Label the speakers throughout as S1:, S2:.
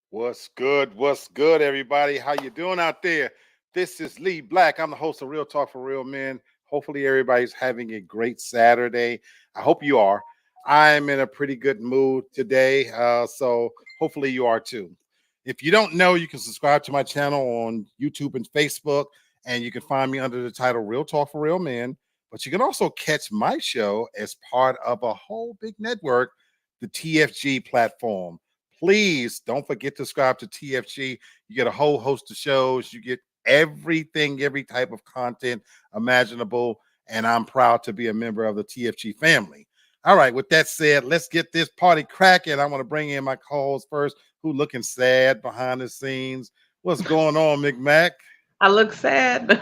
S1: What's good? What's good, everybody? How you doing out there? This is Lee Black. I'm the host of Real Talk for Real Men. Hopefully, everybody's having a great Saturday. I hope you are. I'm in a pretty good mood today, so hopefully you are too. If you don't know, you can subscribe to my channel on YouTube and Facebook, and you can find me under the title Real Talk for Real Men. But you can also catch my show as part of a whole big network, the TFG platform. Please don't forget to subscribe to TFG. You get a whole host of shows. You get everything, every type of content imaginable. And I'm proud to be a member of the TFG family. All right, with that said, let's get this party cracking. I want to bring in my calls first. Who looking sad behind the scenes? What's going on, McMac?
S2: I look sad.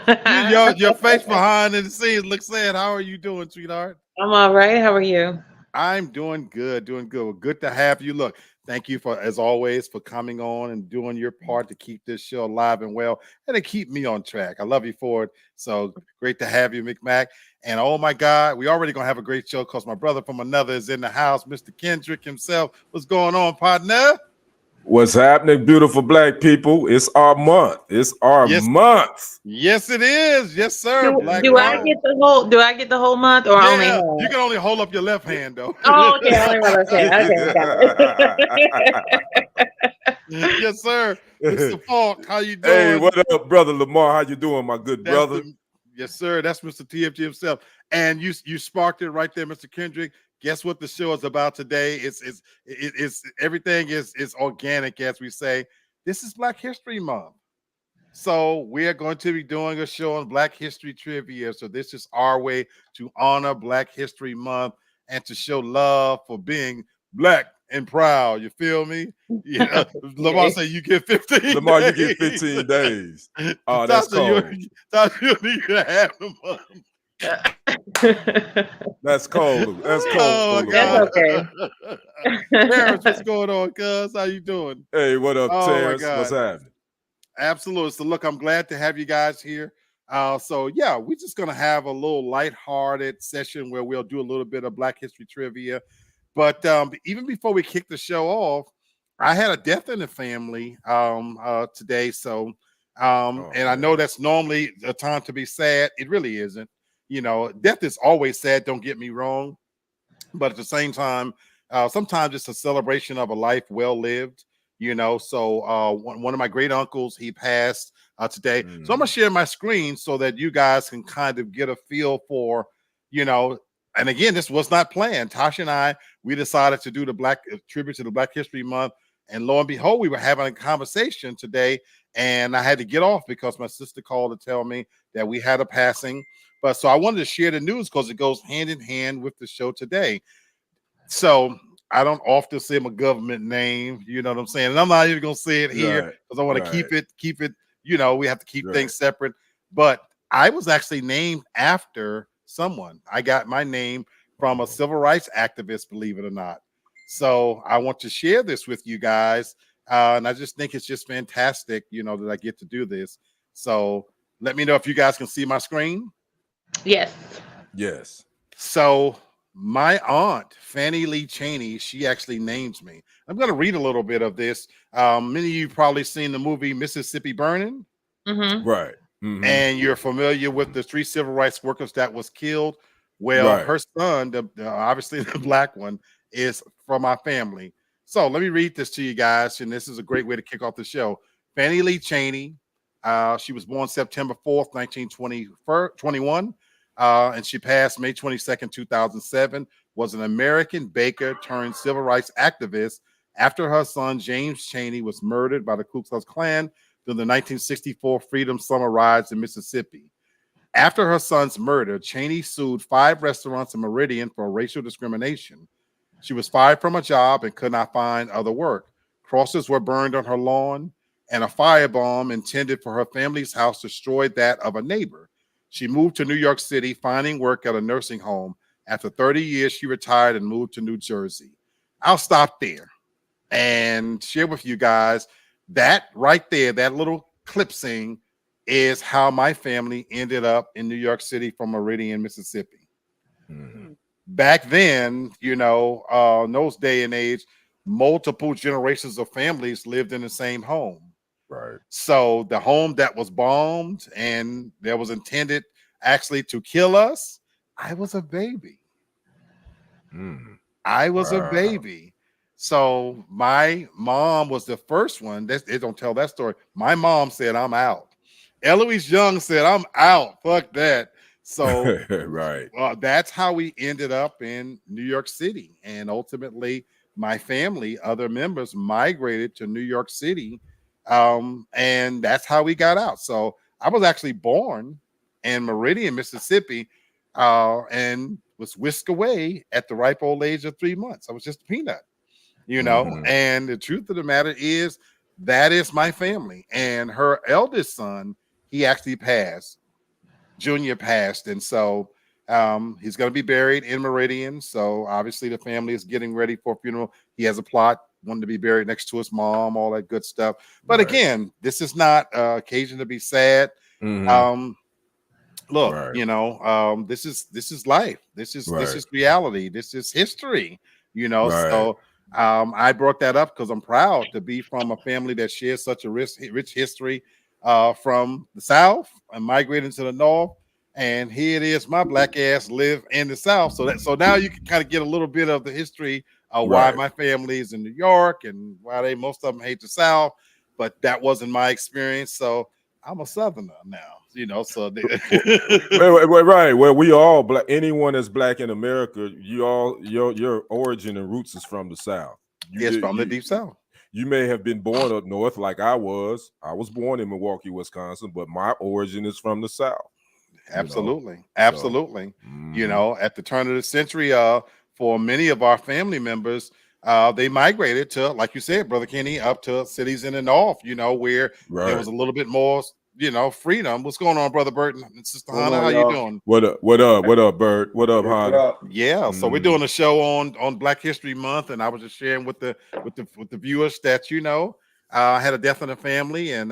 S1: Your face behind the scenes looks sad. How are you doing, sweetheart?
S2: I'm all right. How are you?
S1: I'm doing good, doing good. Well, good to have you. Look, thank you for, as always, for coming on and doing your part to keep this show alive and well and to keep me on track. I love you for it. So great to have you, McMac. And oh my God, we already gonna have a great show because my brother from another is in the house, Mr. Kendrick himself. What's going on, partner?
S3: What's happening, beautiful black people? It's our month. It's our month.
S1: Yes, it is. Yes, sir.
S2: Do I get the whole? Do I get the whole month, or only?
S1: You can only hold up your left hand, though.
S2: Oh, okay. Only one. Okay.
S1: Yes, sir. Mr. Falk, how you doing?
S3: Hey, what up, brother Lamar? How you doing, my good brother?
S1: Yes, sir. That's Mr. TFG himself. And you sparked it right there, Mr. Kendrick. Guess what the show is about today? It's everything is organic, as we say. This is Black History Month. So we are going to be doing a show on Black History Trivia. So this is our way to honor Black History Month and to show love for being black and proud. You feel me? Yeah. Lamar said you get 15
S3: Lamar,
S1: days.
S3: you get 15 days. Oh, that's cold.
S1: You can have the month.
S3: That's cold. That's cold.
S1: Oh,
S2: that's okay.
S1: Terrence, what's going on, cuz? How you doing?
S3: Hey, what up, Terrence? What's happening?
S1: Absolutely. So look, I'm glad to have you guys here. So yeah, we're just gonna have a little lighthearted session where we'll do a little bit of Black History trivia. But even before we kick the show off, I had a death in the family today. So and I know that's normally a time to be sad. It really isn't. You know, death is always sad, don't get me wrong. But at the same time, sometimes it's a celebration of a life well lived, you know. So one of my great uncles, he passed today. So I'm gonna share my screen so that you guys can kind of get a feel for, you know, and again, this was not planned. Tasha and I, we decided to do the Black tribute to the Black History Month. And lo and behold, we were having a conversation today, and I had to get off because my sister called to tell me that we had a passing. But so I wanted to share the news because it goes hand in hand with the show today. So I don't often say my government name, you know what I'm saying? And I'm not even gonna say it here because I want to keep it, you know, we have to keep things separate. But I was actually named after someone. I got my name from a civil rights activist, believe it or not. So I want to share this with you guys. And I just think it's just fantastic, you know, that I get to do this. So let me know if you guys can see my screen.
S2: Yes.
S3: Yes.
S1: So my aunt, Fannie Lee Cheney, she actually names me. I'm going to read a little bit of this. Many of you probably seen the movie Mississippi Burning.
S2: Mm-hmm.
S3: Right.
S1: Mm-hmm. And you're familiar with the 3 civil rights workers that was killed. Well, her son, obviously the black one, is from my family. So let me read this to you guys. And this is a great way to kick off the show. Fannie Lee Cheney. She was born September 4th, 1921. And she passed May 22nd, 2007, was an American baker turned civil rights activist after her son, James Cheney, was murdered by the Ku Klux Klan during the 1964 Freedom Summer Riots in Mississippi. After her son's murder, Cheney sued 5 restaurants in Meridian for racial discrimination. She was fired from a job and could not find other work. Crosses were burned on her lawn, and a firebomb intended for her family's house destroyed that of a neighbor. She moved to New York City, finding work at a nursing home. After 30 years, she retired and moved to New Jersey. I'll stop there and share with you guys that right there, that little clip scene is how my family ended up in New York City from Meridian, Mississippi.
S3: Mm-hmm.
S1: Back then, in those day and age, multiple generations of families lived in the same home.
S3: Right.
S1: So the home that was bombed and that was intended actually to kill us, I was a baby. I was a baby. So my mom was the first one. They don't tell that story. My mom said, I'm out. Eloise Young said, I'm out. Fuck that. So
S3: right.
S1: That's how we ended up in New York City. And ultimately, my family, other members, migrated to New York City. And that's how we got out. So I was actually born in Meridian, Mississippi, and was whisked away at the ripe old age of 3 months. I was just a peanut, And the truth of the matter is that is my family. And her eldest son, he actually passed. Junior passed, and so he's going to be buried in Meridian. So obviously the family is getting ready for a funeral. He has a plot, wanted to be buried next to his mom, all that good stuff. But again, this is not occasion to be sad. Look, this is life. This is reality. This is history. So I brought that up because I'm proud to be from a family that shares such a rich history. From the South and migrating to the North, and here it is. My black ass live in the South, so now you can kind of get a little bit of the history of why my family is in New York and why most of them hate the South. But that wasn't my experience, so I'm a Southerner now. So
S3: right. Well, we all black. Anyone that's black in America, your origin and roots is from the South.
S1: It's from the deep South.
S3: You may have been born up north like I was. I was born in Milwaukee, Wisconsin, but my origin is from the South.
S1: Absolutely. Absolutely. At the turn of the century, for many of our family members, they migrated to, like you said, Brother Kenny, up to cities in the North, where there was a little bit more, freedom. What's going on, Brother Burton and Sister Hannah? How you doing?
S3: What up, Bert? What up, Hannah?
S1: Yeah, so we're doing a show on Black History Month, and I was just sharing with the viewers that I had a death in the family, and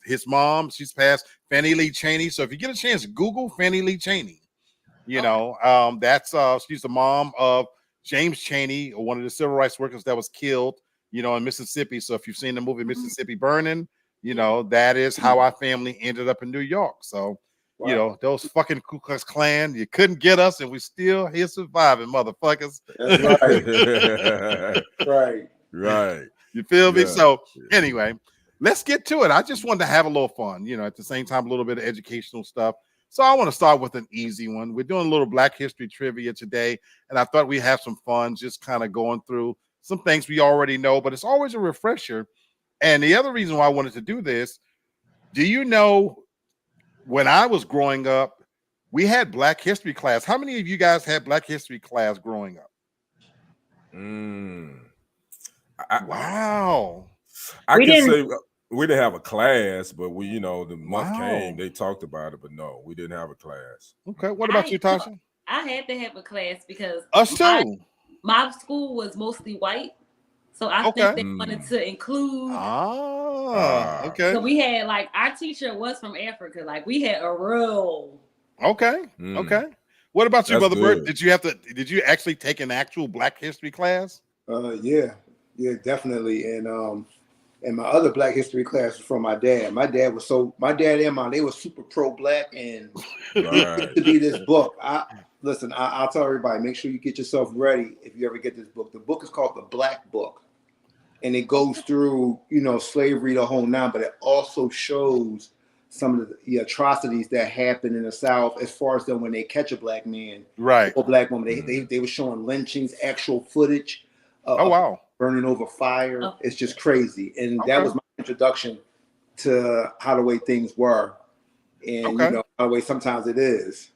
S1: his mom, she's passed, Fannie Lee Cheney. So if you get a chance, Google Fannie Lee Cheney. That's she's the mom of James Cheney, one of the civil rights workers that was killed, in Mississippi. So if you've seen the movie Mississippi Burning, that is how our family ended up in New York. So, those fucking Ku Klux Klan, you couldn't get us, and we still here surviving, motherfuckers.
S4: That's right.
S3: Right.
S1: You feel me? So anyway, let's get to it. I just wanted to have a little fun, at the same time, a little bit of educational stuff. So I want to start with an easy one. We're doing a little Black History trivia today, and I thought we'd have some fun just kind of going through some things we already know, but it's always a refresher. And the other reason why I wanted to do this, do you know, when I was growing up, we had Black History class. How many of you guys had Black History class growing up? Wow.
S3: I can say we didn't have a class, but we, the month came, they talked about it, but no, we didn't have a class.
S1: Okay. What about you, Tasha?
S2: I had to have a class because
S1: us too.
S2: My school was mostly white. So I think they wanted to include.
S1: Okay.
S2: So we had our teacher was from Africa. We had a real.
S1: Okay. Okay. What about you, Brother Bert? Did you actually take an actual Black History class?
S4: Yeah, definitely. And my other Black History class was from my dad. My dad and mom, they were super pro-Black, and it to be this book. I'll tell everybody, make sure you get yourself ready if you ever get this book. The book is called The Black Book, and it goes through, slavery, the whole nine, but it also shows some of the atrocities that happen in the South as far as when they catch a Black man,
S1: right,
S4: or Black woman. They were showing lynchings, actual footage.
S1: Wow.
S4: Burning over fire. It's just crazy. And that was my introduction to how the way things were, and
S1: Okay.
S4: you know how the way sometimes it is.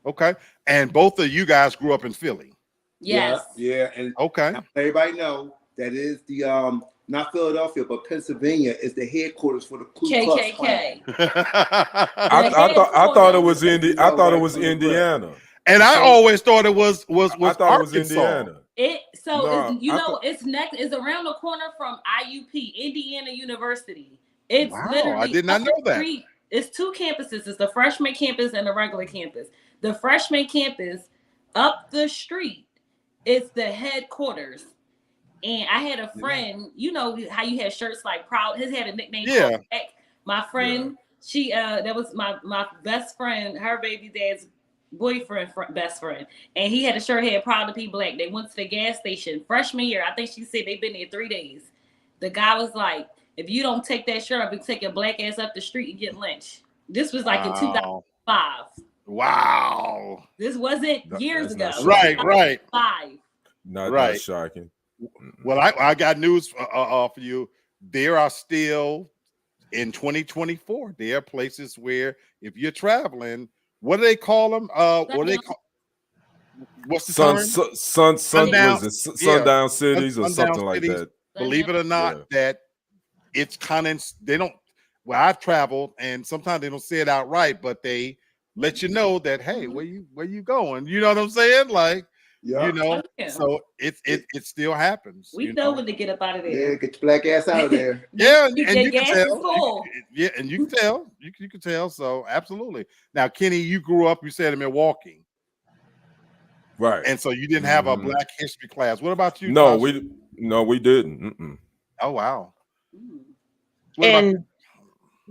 S1: Okay. And both of you guys grew up in Philly.
S2: Yes.
S4: Yeah, and
S1: Okay.
S4: everybody know that is the not Philadelphia, but Pennsylvania is the headquarters for the Ku Klux Klan.
S2: KKK.
S3: I thought it was I thought it was Indiana.
S1: And I always thought it was
S3: I thought
S1: Arkansas.
S3: it was Indiana.
S2: It's
S3: No,
S2: it's next. It's around the corner from IUP, Indiana University. It's
S1: Wow,
S2: literally
S1: I did not
S2: up
S1: know
S2: the
S1: that.
S2: street. It's two campuses. It's the freshman campus and the regular campus. The freshman campus up the street is the headquarters. And I had a friend, you know how you had shirts like Proud. His had a nickname.
S1: Yeah.
S2: Called Beck. My friend, she that was my best friend, her baby dad's boyfriend, best friend, and he had a shirt had Proud to be Black. They went to the gas station freshman year. I think she said they've been there 3 days. The guy was like, "If you don't take that shirt off, you take your black ass up the street and get lynched." This was like in 2005.
S1: Wow.
S2: This wasn't years ago.
S1: Right.
S2: 5.
S3: Not shocking.
S1: Well, I got news for you. There are still in 2024. There are places where if you're traveling, what do they call them? What do they call? What's the term?
S3: Sundown cities or
S1: sundown
S3: something like
S1: cities.
S3: that.
S1: Believe it or not, that it's kind of they don't. Well, I've traveled, and sometimes they don't say it outright, but they let you know that hey, where you going? You know what I'm saying? Like, you know, so it still happens.
S2: We know when to get up out of there.
S4: Yeah, get your black ass out of there.
S1: Yeah, and you
S2: gas
S1: can
S2: is
S1: tell.
S2: full.
S1: And you can tell. You can tell. So absolutely. Now, Kenny, you grew up. You said in Milwaukee,
S3: right?
S1: And so you didn't have a Black History class. What about you?
S3: No,
S1: Tasha?
S3: we didn't.
S1: Oh wow.
S5: And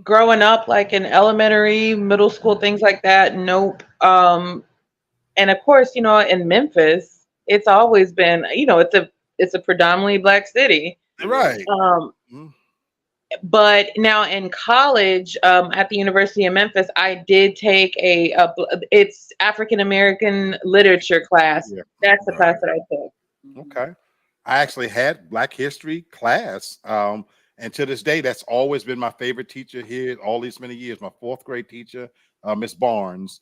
S5: growing up, like in elementary, middle school, things like that, nope. And of course, you know, in Memphis, it's always been, you know, it's a predominantly Black city,
S1: right?
S5: But now in college, at the University of Memphis, I did take it's African American literature class.
S1: Yeah.
S5: That's the class that I took.
S1: Okay. I actually had Black History class. And to this day, that's always been my favorite teacher here all these many years. My 4th grade teacher, Miss Barnes.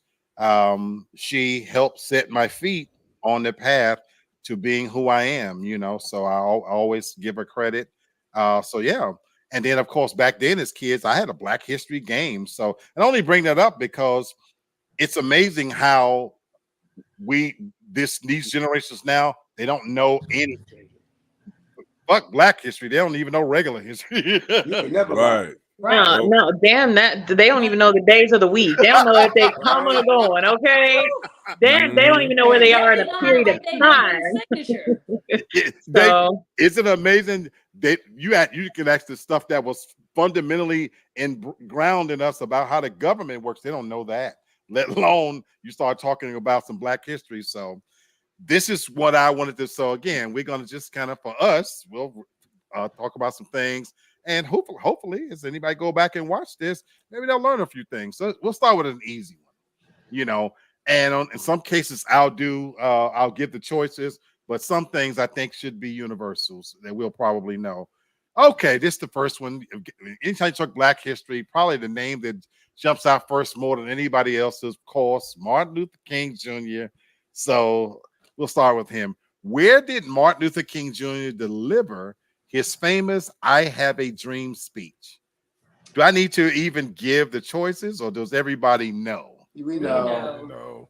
S1: She helped set my feet on the path to being who I am, you know, so I always give her credit. So yeah. And then of course, back then as kids, I had a Black History game. So I only bring that up because it's amazing how these generations now, they don't know anything. Fuck Black history. They don't even know regular history.
S3: Right.
S5: No, damn that. They don't even know the days of the week. They don't know if they come or going, okay? They don't even know where they are in a period of time.
S1: Isn't it amazing that you can ask the stuff that was fundamentally ground in us about how the government works. They don't know that, let alone you start talking about some Black history. So this is what I wanted to. So again, we're going to just kind of, for us, we'll talk about some things, and hopefully, as anybody go back and watch this, maybe they'll learn a few things. So we'll start with an easy one, you know. And in some cases, I'll give the choices, but some things I think should be universals that we'll probably know. Okay, this is the first one. Anytime you talk Black history, probably the name that jumps out first more than anybody else's, of course, Martin Luther King Jr. So we'll start with him. Where did Martin Luther King Jr. deliver his famous "I Have a Dream" speech? Do I need to even give the choices, or does everybody know?
S4: We know.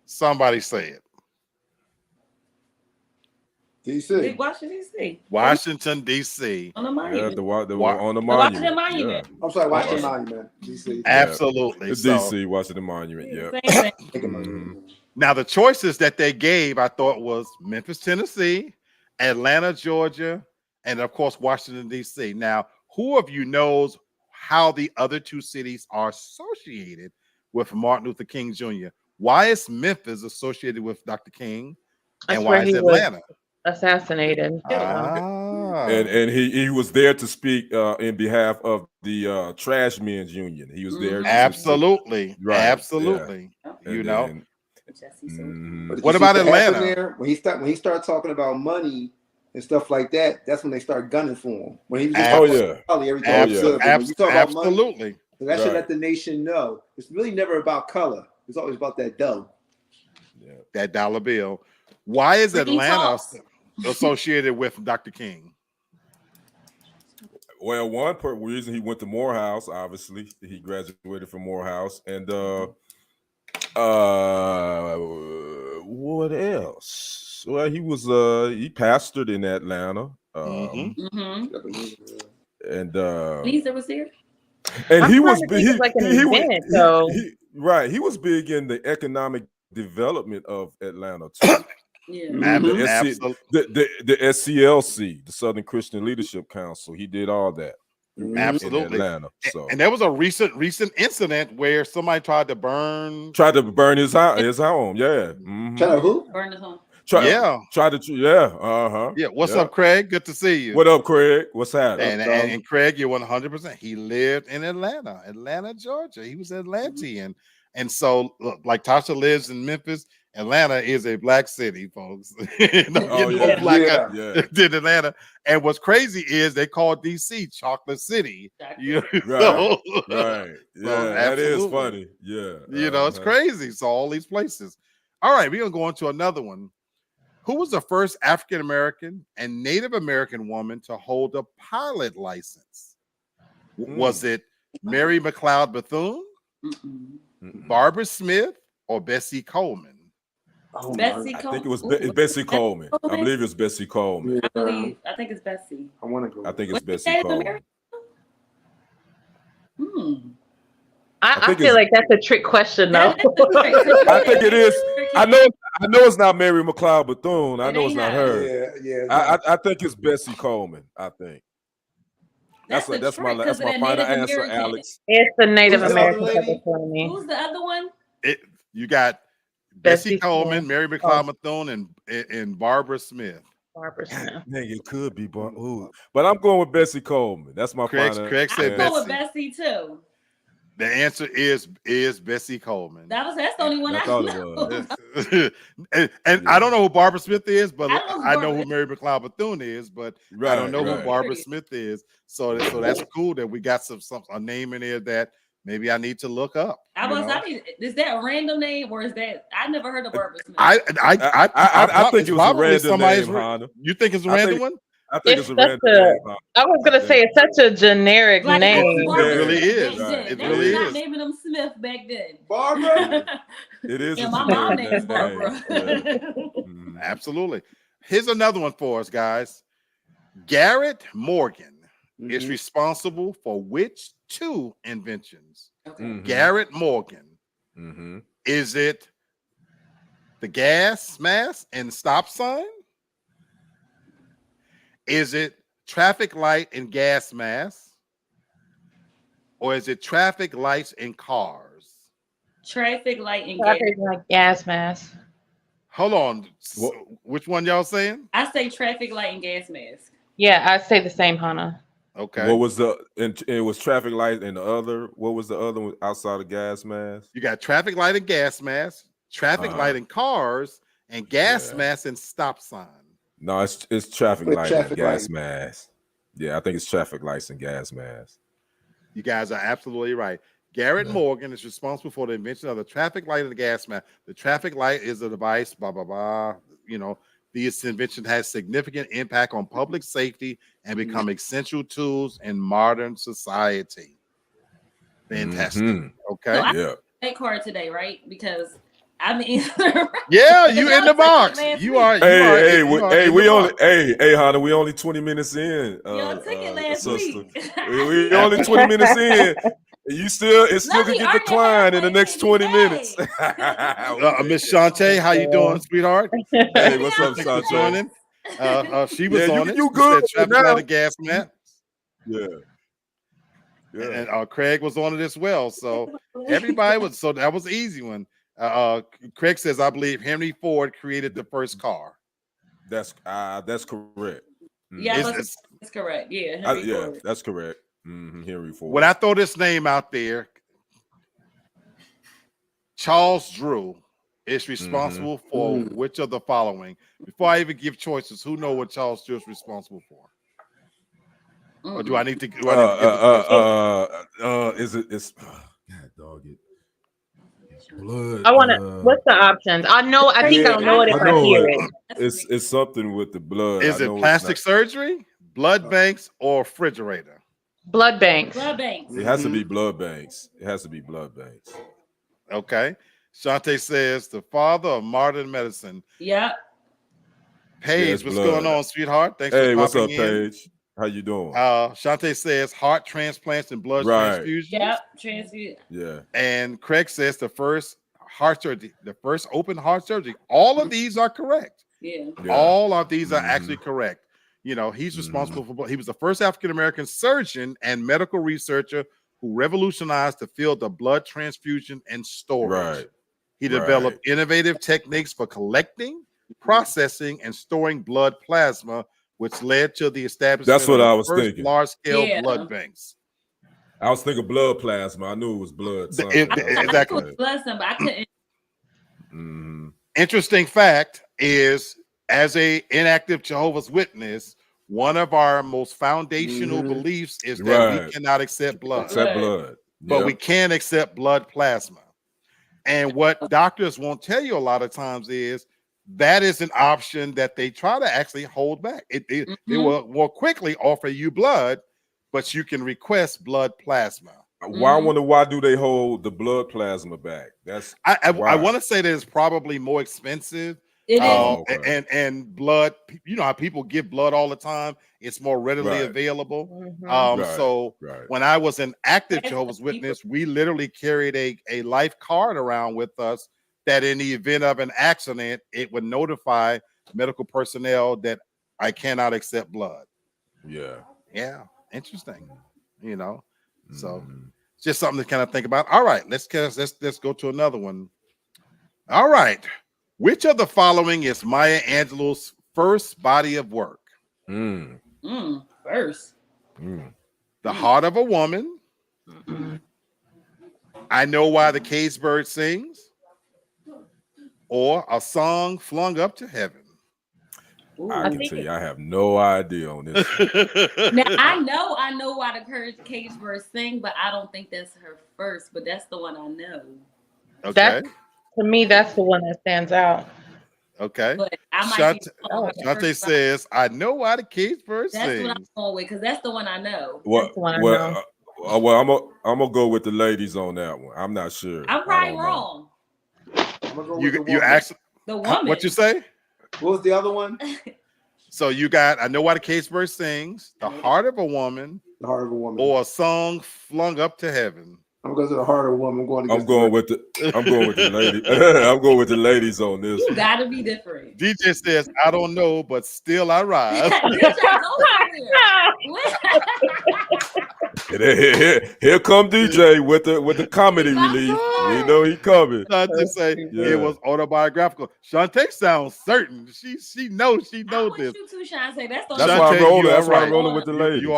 S1: Somebody say it.
S4: DC.
S2: Washington, D.C.
S1: Washington, D.C.
S2: On the monument.
S3: On the monument.
S2: Washington Monument.
S4: I'm sorry, Washington Monument. DC.
S1: Absolutely.
S3: DC, Washington Monument. Yeah.
S1: Now, the choices that they gave, I thought, was Memphis, Tennessee, Atlanta, Georgia, and of course, Washington, D.C. Now, who of you knows how the other two cities are associated with Martin Luther King Jr.? Why is Memphis associated with Dr. King, and why is Atlanta
S5: assassinated?
S3: And he was there to speak in behalf of the Trash Men's Union. He was there.
S1: Absolutely.
S3: Right.
S1: Absolutely.
S3: Yeah.
S1: You know.
S4: But
S1: What about Atlanta?
S4: When he started talking about money and stuff like that, that's when they start gunning for him. When he was probably everything was good. But when you talk about money, so that should let the nation know it's really never about color. It's always about that dough.
S1: Yeah. That dollar bill. Why is Atlanta associated with Dr. King?
S3: Well, one reason he went to Morehouse, obviously he graduated from Morehouse, and what else? Well, he pastored in Atlanta, and
S2: Lisa was there,
S3: and he was big in the economic development of Atlanta too.
S2: Yeah,
S3: the SCLC, the Southern Christian Leadership Council. He did all that.
S1: Absolutely.
S3: In Atlanta. So.
S1: And there was a recent incident where somebody tried to burn
S3: his home. Yeah.
S4: Try to who?
S2: Burn his home.
S3: Yeah.
S1: What's up, Craig? Good to see you.
S3: What up, Craig? What's happening?
S1: And Craig, you're 100%. He lived in Atlanta, Georgia. He was Atlantean. And so, like Tasha lives in Memphis, Atlanta is a black city, folks. Than Atlanta. And what's crazy is they call DC Chocolate City.
S3: Right. Yeah, that is funny. Yeah.
S1: It's crazy. So all these places. All right, we're going to go on to another one. Who was the first African-American and Native American woman to hold a pilot license? Was it Mary McLeod Bethune, Barbara Smith, or Bessie Coleman?
S2: Bessie Coleman.
S3: I think it was Bessie Coleman. I believe it was Bessie Coleman.
S2: I think it's Bessie.
S4: I want to go.
S3: I think it's Bessie Coleman.
S5: I feel like that's a trick question, though.
S3: I think it is. I know it's not Mary McLeod Bethune. I know it's not her.
S4: Yeah.
S3: I think it's Bessie Coleman. I think. That's my final answer, Alex.
S5: It's the Native American.
S2: Who's the other one?
S1: You got Bessie Coleman, Mary McLeod Bethune, and Barbara Smith.
S3: Man, it could be, but I'm going with Bessie Coleman. That's my final.
S1: Craig said
S2: I'm going with Bessie too.
S1: The answer is Bessie Coleman.
S2: That's the only one I know.
S1: and I don't know who Barbara Smith is, but I know who Mary McLeod Bethune is, but I don't know who Barbara Smith is. So that's cool that we got a name in there that maybe I need to look up.
S2: Is that a random name or is that I never heard of Barbara Smith?
S3: I think it was a random name, Honda.
S1: You think it's a random one?
S3: I think it's a random name.
S5: I was gonna say it's such a generic name.
S1: It really is. It really is.
S2: Not naming them Smith back then.
S4: Barbara.
S3: It is.
S2: Yeah, my mom name's Barbara.
S1: Absolutely. Here's another one for us, guys. Garrett Morgan is responsible for which two inventions? Garrett Morgan. Is it the gas mask and stop sign? Is it traffic light and gas mask? Or is it traffic lights and cars?
S2: Traffic light and
S5: gas mask.
S1: Hold on. Which one y'all saying?
S2: I say traffic light and gas mask.
S5: Yeah, I say the same, Hannah.
S1: Okay.
S3: What was it was traffic light and the other? What was the other one outside of gas mask?
S1: You got traffic light and gas mask, traffic light and cars, and gas mask and stop sign.
S3: No, it's traffic light and gas mask. Yeah, I think it's traffic lights and gas mask.
S1: You guys are absolutely right. Garrett Morgan is responsible for the invention of the traffic light and the gas mask. The traffic light is a device, blah, blah, blah. This invention has significant impact on public safety and become essential tools in modern society. Fantastic. Okay.
S2: So I card today, right? Because I mean,
S1: yeah, you in the box. You are.
S3: Hey, Hannah, we only 20 minutes in.
S2: Y'all took it last week.
S3: we only 20 minutes in. It still could get declined in the next 20 minutes.
S1: Miss Shantae, how you doing, sweetheart?
S3: Hey, what's up, Shantae?
S1: She was on it.
S3: You good?
S1: Traffic light gas mat.
S3: Yeah.
S1: And Craig was on it as well. So everybody was. So that was an easy one. Craig says, I believe Henry Ford created the first car.
S3: That's correct.
S2: Yeah, that's correct. Yeah,
S3: that's correct. Henry Ford.
S1: When I throw this name out there, Charles Drew is responsible for which of the following? Before I even give choices, who know what Charles Steele is responsible for? Or do I need to? Do I need to give
S3: is it? It's God dog it. Blood.
S5: I want to. What's the options? I know. I think I'll know it if I hear it.
S3: It's something with the blood.
S1: Is it plastic surgery, blood banks, or refrigerator?
S5: Blood banks.
S2: Blood banks.
S3: It has to be blood banks. It has to be blood banks.
S1: Okay. Shante says the father of modern medicine.
S2: Yep.
S1: Paige, what's going on, sweetheart? Thanks
S3: hey,
S1: for
S3: what's up,
S1: in.
S3: Paige? How you doing?
S1: Shante says heart transplants and blood transfusions.
S2: Yep, transfusion.
S3: Yeah.
S1: And Craig says the first heart surgery, the first open heart surgery. All of these are correct.
S2: Yeah.
S1: All of these are actually correct. You know, he's responsible for. He was the first African American surgeon and medical researcher who revolutionized the field of blood transfusion and storage.
S3: Right.
S1: He developed innovative techniques for collecting, processing, and storing blood plasma, which led to the establishment
S3: That's what
S1: of
S3: I
S1: the
S3: was
S1: first
S3: thinking.
S1: large-scale blood banks.
S3: I was thinking blood plasma. I knew it was blood.
S1: Exactly.
S2: Blood, but I couldn't.
S1: Interesting fact is, as a inactive Jehovah's Witness, one of our most foundational beliefs is that we cannot accept blood. But we can accept blood plasma. And what doctors won't tell you a lot of times is that is an option that they try to actually hold back. It will more quickly offer you blood, but you can request blood plasma.
S3: I wonder why do they hold the blood plasma back? That's
S1: I want to say that it's probably more expensive.
S2: It is.
S1: And blood, you know how people give blood all the time. It's more readily available. So when I was an active Jehovah's Witness, we literally carried a life card around with us that in the event of an accident, it would notify medical personnel that I cannot accept blood. Yeah, interesting. You know, so it's just something to kind of think about. All right, let's go to another one. All right. Which of the following is Maya Angelou's first body of work?
S2: First.
S1: The Heart of a Woman. I Know Why the Caged Bird Sings. Or A Song Flung Up to Heaven.
S3: I can tell you, I have no idea on this.
S2: Now I know why the caged bird sing, but I don't think that's her first. But that's the one I know.
S1: Okay.
S5: To me, that's the one that stands out.
S1: Okay.
S2: But I might
S1: Shante says, I know why the caged bird sings.
S2: That's what I'm going with, because that's the one I know.
S3: Well, I'm gonna go with the ladies on that one. I'm not sure.
S2: I'm probably wrong.
S4: I'm gonna go with
S1: You actually
S2: the woman.
S1: What you say?
S4: What was the other one?
S1: So you got I Know Why the Caged Bird Sings, The Heart of a Woman, or A Song Flung Up to Heaven.
S4: I'm going to the Heart of a Woman.
S3: I'm going with the ladies. I'm going with the ladies on this.
S2: You gotta be different.
S1: DJ says, I don't know, but still I rise.
S3: Here come DJ with the comedy relief. We know he coming.
S1: I just say it was autobiographical. Shante sounds certain. She knows this.
S2: You two, Shante. That's
S3: why I'm rolling. That's why I'm rolling with the ladies.
S1: You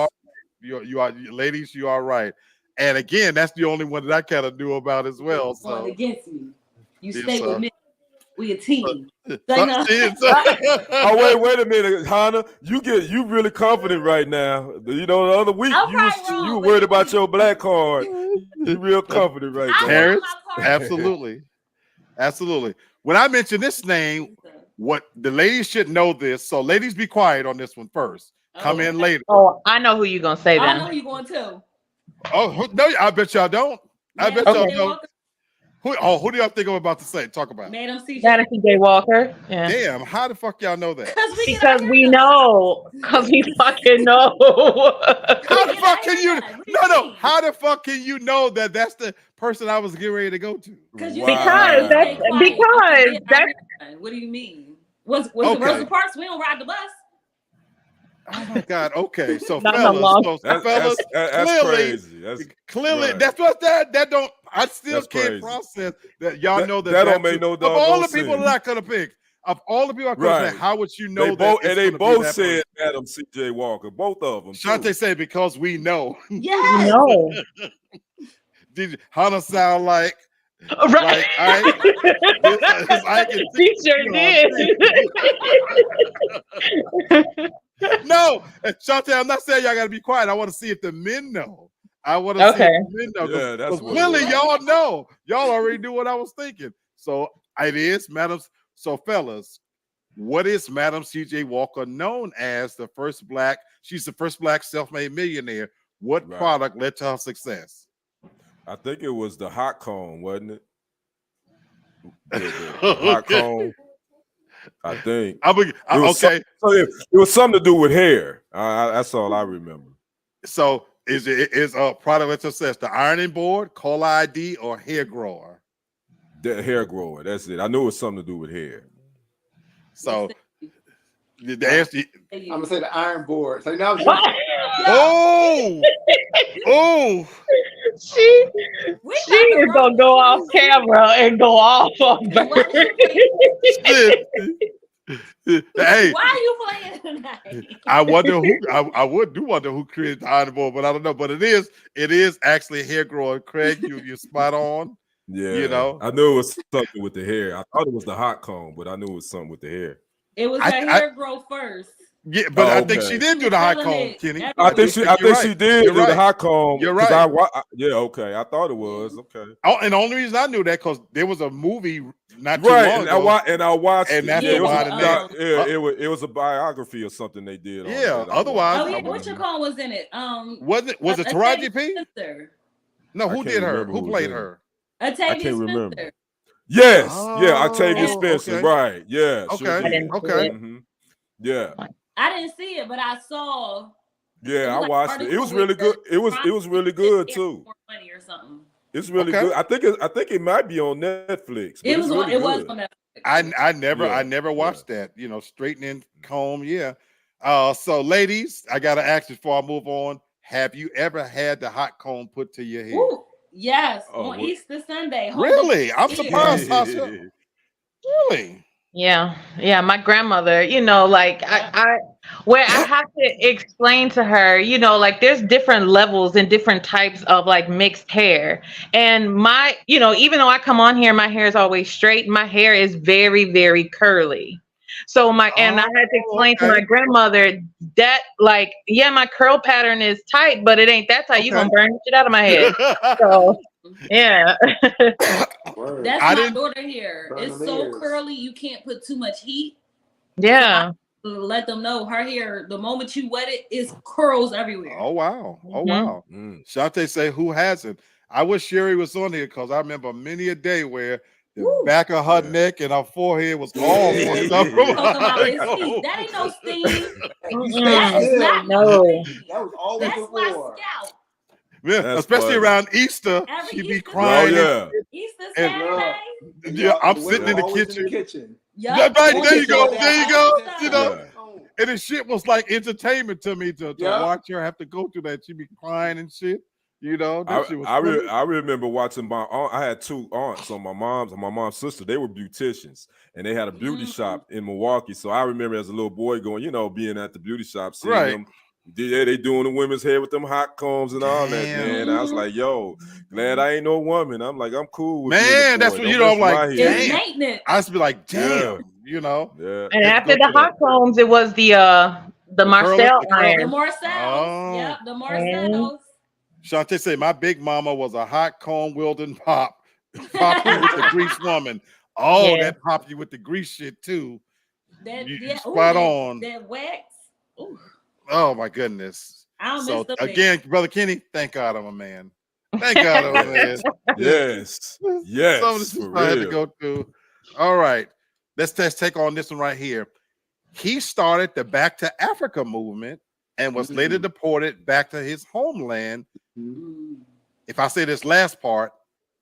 S1: are ladies. You are right. And again, that's the only one that I kind of knew about as well. So
S2: against me, you stay with me. We a team.
S3: Wait a minute, Hannah. You really confident right now. You know, the other week you were worried about your black card. You real confident right now.
S1: Harris, absolutely. When I mention this name, what the ladies should know this. So ladies, be quiet on this one first. Come in later.
S5: Oh, I know who you're gonna say then.
S2: I know who you're going to.
S1: Oh no, I bet y'all don't. I bet y'all don't. Who do y'all think I'm about to say? Talk about
S2: Madam
S5: CJ Walker. Yeah.
S1: Damn, how the fuck y'all know that?
S5: Because we know. Because we fucking know.
S1: How the fuck can you? No. How the fuck can you know that that's the person I was getting ready to go to?
S5: Because that's.
S2: What do you mean? What's the Rosa Parks? We don't ride the bus.
S1: Oh my God. Okay. So
S3: that's crazy.
S1: Clearly, that's what that don't. I still can't process that. Y'all know that
S3: don't make no dog.
S1: Of all the people that I could have picked, of all the people I could have picked, how would you know that?
S3: And they both said Madam CJ Walker. Both of them.
S1: Shante said because we know.
S2: Yes.
S5: No.
S1: Did Hannah sound like
S5: Right.
S1: Like, all right, this I can
S5: He sure
S1: you
S5: did.
S1: No, and Shantae, I'm not saying y'all gotta be quiet. I want to see if the men know. I want to see if
S5: Okay.
S1: the men know.
S3: Yeah, that's
S1: Because
S3: what it
S1: clearly
S3: was.
S1: y'all know. Y'all already knew what I was thinking. So it is, Madam. So fellas, what is Madam C.J. Walker known as the first black? She's the first black self-made millionaire. What
S3: Right.
S1: product led to her success?
S3: I think it was the hot cone, wasn't it? The hot cone. I think.
S1: Okay.
S3: So it was something to do with hair. That's all I remember.
S1: So is a product led to success the ironing board, caller ID, or hair grower?
S3: The hair grower. That's it. I knew it was something to do with hair.
S1: So the answer.
S4: I'm gonna say the iron board. So now,
S1: Oh, oh.
S5: She is gonna go off camera and go off on
S1: Hey,
S2: why are you playing tonight?
S1: I wonder who I do wonder who created the iron board, but I don't know. But it is actually hair growing. Craig, you're spot on.
S3: Yeah,
S1: you know,
S3: I knew it was something with the hair. I thought it was the hot comb, but I knew it was something with the hair.
S2: It was her hair grow first.
S1: Yeah, but I think she did do the hot comb, Kenny.
S3: I think she did do the hot comb.
S1: You're right.
S3: Yeah, okay. I thought it was okay.
S1: Oh, and the only reason I knew that because there was a movie not too
S3: Right,
S1: long ago,
S3: and I watched
S1: and
S3: it.
S1: that's
S3: Yeah,
S1: why the name.
S3: it was a biography or something they did. On
S1: Yeah,
S3: it
S1: otherwise,
S2: oh yeah, what you call was in it?
S1: Was it Taraji P?
S2: Spencer.
S1: No, who did her? Who played her?
S2: Octavia Spencer.
S3: Yes, yeah, Octavia Spencer.
S1: Okay.
S3: Right, yeah.
S1: Okay, okay.
S3: Mm-hmm. Yeah.
S2: I didn't see it, but I saw.
S3: Yeah, I watched it. It was really good. It was really good too.
S2: More money or something.
S3: It's really good. I think it might be on Netflix.
S2: It was
S3: really
S2: it was on Netflix.
S1: I never watched that. You know, straightening comb. Yeah. So ladies, I gotta ask you before I move on. Have you ever had the hot comb put to your head?
S2: Ooh, yes, on Easter Sunday.
S1: Really? I'm surprised, Tasha. Really?
S5: Yeah, my grandmother, like I have to explain to her, like there's different levels and different types of like mixed hair. And my, even though I come on here, my hair is always straight, my hair is very, very curly. So and I had to explain to my grandmother that like, yeah, my curl pattern is tight, but it ain't that tight. You're gonna burn the shit out of my head. So yeah.
S2: That's my daughter here. It's so curly, you can't put too much heat.
S5: Yeah.
S2: So let them know her hair, the moment you wet it, is curls everywhere.
S1: Oh wow. Oh wow. Shantae say who hasn't? I wish Sherry was on here because I remember many a day where the back of her neck and her forehead was all fucked up.
S2: That ain't no steam. That is not
S5: no.
S4: That was always
S2: that's my scalp.
S1: Yeah,
S3: that's
S1: especially
S3: funny.
S1: around Easter, she'd be crying.
S3: Oh, yeah.
S2: Easter Saturday.
S1: Yeah, I'm sitting in the kitchen.
S2: Yeah,
S1: right, there you go. There you go. You know,
S3: Yeah.
S1: and the shit was like entertainment to me to watch her have to go through that. She'd be crying and shit. You know, that shit was
S3: I remember watching my aunt. I had two aunts on my mom's sister. They were beauticians, and they had a beauty shop in Milwaukee. So I remember as a little boy going, being at the beauty shop, seeing them. Yeah, they doing the women's hair with them hot combs and all that, man. I was like, yo, glad I ain't no woman. I'm like, I'm cool with
S1: man. That's what I'm like.
S2: Damn.
S1: I used to be like, damn,
S3: Yeah.
S5: And after the hot combs, it was the Marcel iron.
S2: The Marcells. Yep, the Marcells.
S1: Shantae say my big mama was a hot comb wielding pop you with the grease woman. Oh, that pop you with the grease shit too. Spot on.
S2: That wax. Ooh.
S1: Oh my goodness. So again, Brother Kenny, thank God I'm a man. Thank God I'm a man.
S3: Yes. Yes.
S1: Some of this I had to go through. All right. Let's take on this one right here. He started the Back to Africa movement and was later deported back to his homeland. If I say this last part,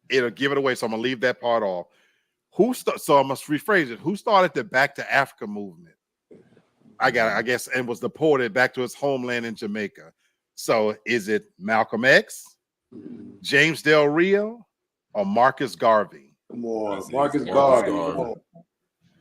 S1: it'll give it away. So I'm gonna leave that part off. So I must rephrase it. Who started the Back to Africa movement? I guess, and was deported back to his homeland in Jamaica. So is it Malcolm X, James Del Rio, or Marcus Garvey?
S4: Marcus Garvey.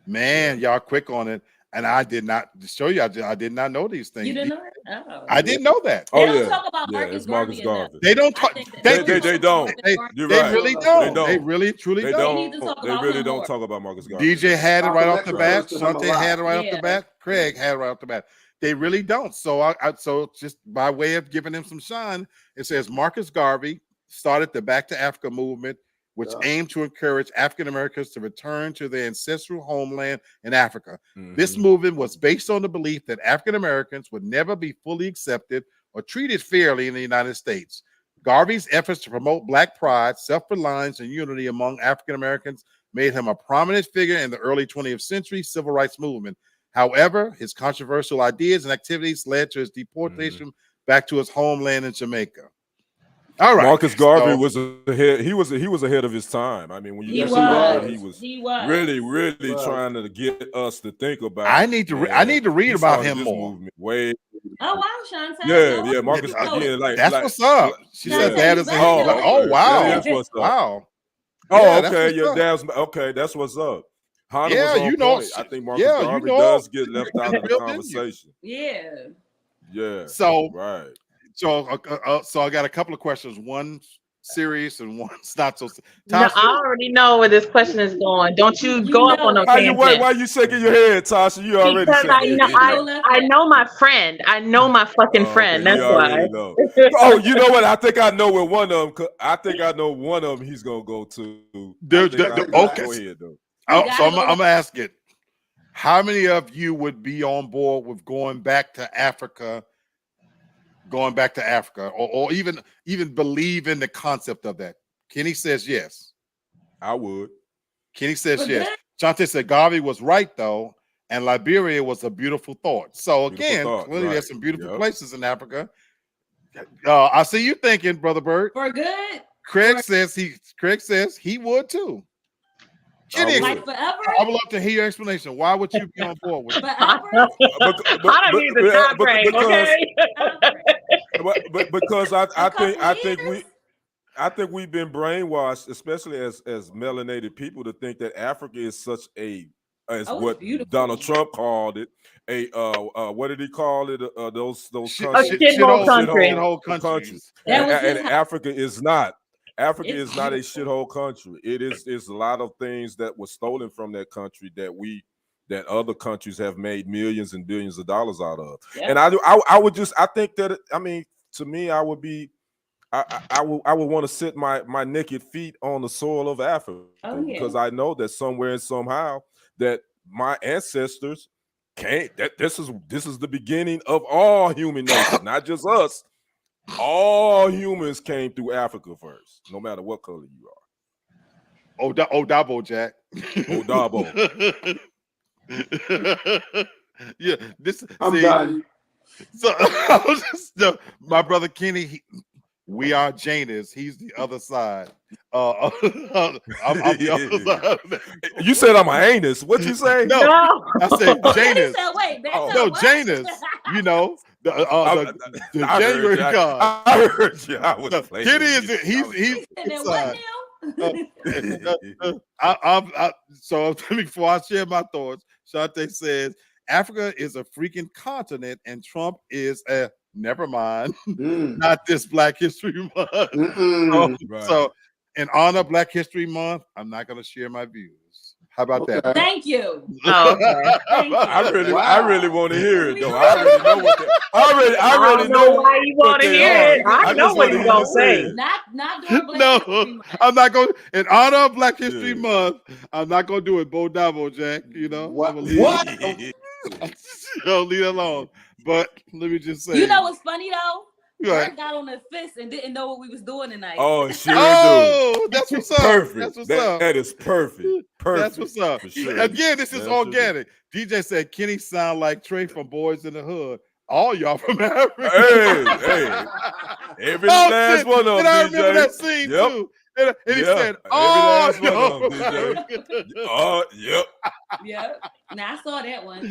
S1: Man, y'all quick on it. And I did not show you. I did not know these things.
S2: You didn't know that? Oh.
S1: I didn't know that.
S2: They
S3: Oh
S2: don't
S3: yeah,
S2: talk about
S3: yeah.
S2: Marcus
S3: It's Marcus
S2: Garvey enough.
S3: Garvey.
S1: They don't
S2: I
S1: talk.
S2: think that
S1: They,
S3: They don't.
S1: they
S3: You're right.
S1: really
S3: They
S1: don't.
S3: don't.
S1: They really truly
S3: They
S1: don't.
S2: need to
S3: don't.
S2: talk
S3: They
S2: about
S3: really
S2: him
S3: don't
S2: more.
S3: talk about Marcus Garvey.
S1: DJ had it right off the
S4: Malcolm
S1: bat.
S4: X refers to him a
S1: Shante
S4: lot.
S1: had it right off the
S2: Yeah.
S1: bat. Craig had it right off the bat. They really don't. So so just by way of giving him some shine, it says Marcus Garvey started the Back to Africa movement, which aimed to encourage African Americans to return to their ancestral homeland in Africa. This movement was based on the belief that African Americans would never be fully accepted or treated fairly in the United States. Garvey's efforts to promote Black pride, self-reliance, and unity among African Americans made him a prominent figure in the early 20th century civil rights movement. However, his controversial ideas and activities led to his deportation back to his homeland in Jamaica. All right,
S3: Marcus Garvey was ahead. He was ahead of his time. I mean, when you think about it, he was really trying to get us to think about.
S1: I need to read about him more.
S3: Movement way.
S2: Oh wow, Chantel.
S3: Yeah, Marcus again.
S1: That's what's up. She said that is
S3: oh
S1: wow.
S3: That's what's up.
S1: Wow.
S3: Oh, okay. Your dad's okay. That's what's up. Hannah was on point. I think Marcus Garvey does get left out of the conversation. Yeah.
S1: So
S3: right.
S1: So I got a couple of questions. One serious and one not so.
S5: No, I already know where this question is going. Don't you go up on a tangent.
S3: Why you shaking your head, Tasha? You already
S5: because I know my friend. I know my fucking friend. That's why.
S3: Know. Oh, you know what? I think I know where one of them. I think I know one of them. He's gonna go to.
S1: Okay.
S3: Go ahead, though.
S1: So I'm gonna ask it. How many of you would be on board with going back to Africa? Or even believe in the concept of that? Kenny says yes.
S3: I would.
S1: Kenny says yes. Chante said Garvey was right though, and Liberia was a beautiful thought. So again, clearly there's some beautiful places in Africa. I see you thinking, Brother Bird.
S2: For good.
S1: Craig says he would too. Kenny,
S2: like forever?
S1: I would love to hear your explanation. Why would you be on board with it?
S2: Forever?
S5: I don't need the time frame, okay?
S3: But because I think we've been brainwashed, especially as melanated people, to think that Africa is such what Donald Trump called it, what did he call it? Those countries,
S5: shithole
S1: countries.
S3: And Africa is not. Africa is not a shithole country. It is a lot of things that were stolen from that country that other countries have made millions and billions of dollars out of. Yeah. And I think that, I mean, to me, I would want to sit my naked feet on the soil of Africa because I know that somewhere and somehow that my ancestors this is the beginning of all human nations, not just us. All humans came through Africa first, no matter what color you are.
S1: Odabo, Jack.
S3: Odabo.
S1: Yeah,
S4: I'm done.
S1: So my brother Kenny, we are Janus. He's the other side. I'm the other side.
S3: You said I'm an anus. What'd you say?
S1: No. I said Janus.
S2: No,
S1: Janus. You know. The January card.
S3: I heard you. I was playing.
S1: Kenny is he's inside. So before I share my thoughts, Shante says Africa is a freaking continent and Trump is a never mind. Not this Black History Month. So in honor of Black History Month, I'm not going to share my views. How about that?
S2: Thank you.
S3: I really want to hear it though. I already know what I already know
S5: why you want to hear it. I know what he's gonna say.
S2: Not doing Black History Month.
S1: I'm not going in honor of Black History Month. I'm not going to do it. Bo Davo, Jack. You know
S4: what?
S1: I'll leave it alone. But let me just say,
S2: you know what's funny though? Right. Got on the fist and didn't know what we was doing tonight.
S3: Oh, sure
S1: do. That's what's up.
S3: Perfect.
S1: That's what's up.
S3: That is perfect.
S1: That's what's up. Sure. Again, this is organic. DJ said Kenny sound like Trey from Boys in the Hood. All y'all from Africa.
S3: Hey. Every last one of them.
S1: And I remember that scene too. And he said, "Oh,
S3: yep."
S2: Yeah. Now I saw that one.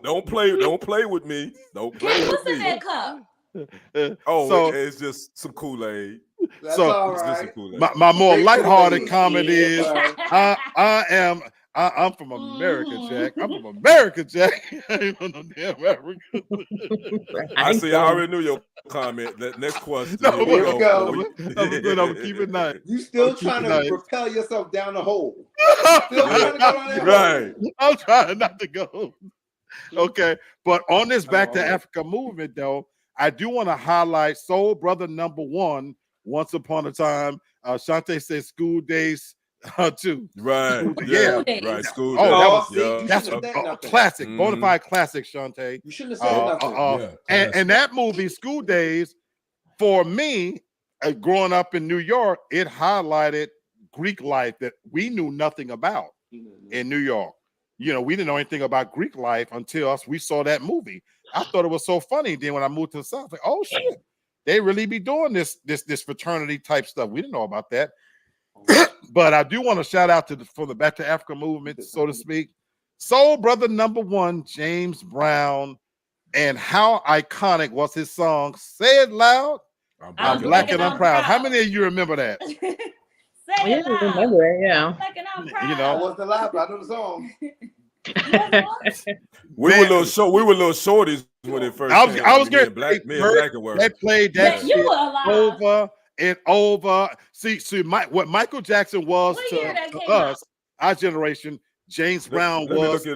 S3: Don't play with me. Don't play with me.
S2: What's in that cup?
S3: It's just some Kool-Aid.
S4: That's all right.
S1: My more lighthearted comment is I I'm from America, Jack. I'm from America, Jack. I ain't from no damn Africa.
S3: I see. I already knew your comment. Next question.
S1: No,
S3: Here we go.
S1: I'm gonna keep it nice.
S4: You still trying to propel yourself down the hole. Still trying to go down that
S3: right.
S4: hole.
S1: I'm trying not to go. Okay, but on this Back to Africa movement, though, I do want to highlight Soul Brother #1. Once upon a time, Shante said School Days too.
S3: Right.
S1: Yeah.
S3: Right. School
S1: Oh,
S3: days.
S1: that was
S3: yeah.
S1: that's a classic, bona fide classic, Shante.
S4: You shouldn't have said nothing.
S1: And that movie, School Days, for me, growing up in New York, it highlighted Greek life that we knew nothing about in New York. You know, we didn't know anything about Greek life until we saw that movie. I thought it was so funny. Then when I moved to the South, like, oh shit, they really be doing this fraternity type stuff. We didn't know about that. But I do want to shout out for the Back to Africa movement, so to speak. Soul Brother #1, James Brown, and how iconic was his song? Say it loud. I'm black and I'm proud. How many of you remember that?
S2: Say it loud.
S5: Remember it, yeah.
S2: Black and I'm proud.
S1: You know,
S4: I wasn't alive, but I know the song.
S3: We were little shorties when it first.
S1: I was getting
S3: black and work.
S1: They played that
S2: you were alive.
S1: over and over. See, what Michael Jackson was to us, our generation. James Brown was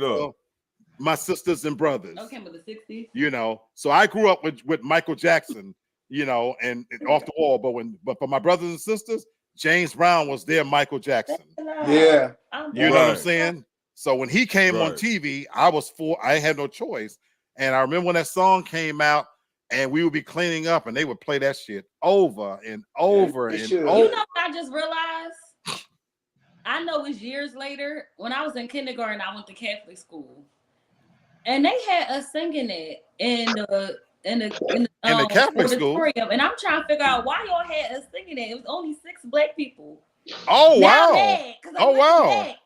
S1: my sisters and brothers.
S2: Okay, with the 60s.
S1: You know, so I grew up with Michael Jackson. You know, and off the wall. But for my brothers and sisters, James Brown was their Michael Jackson.
S4: Yeah,
S1: you know what I'm saying. So when he came on TV, I had no choice. And I remember when that song came out, and we would be cleaning up, and they would play that shit over and over and over.
S2: You know what I just realized? I know it's years later. When I was in kindergarten, I went to Catholic school, and they had us singing it in the
S1: Catholic school.
S2: And I'm trying to figure out why y'all had us singing it. It was only 6 black people.
S1: Oh wow!
S2: Mad,
S1: oh wow! Back.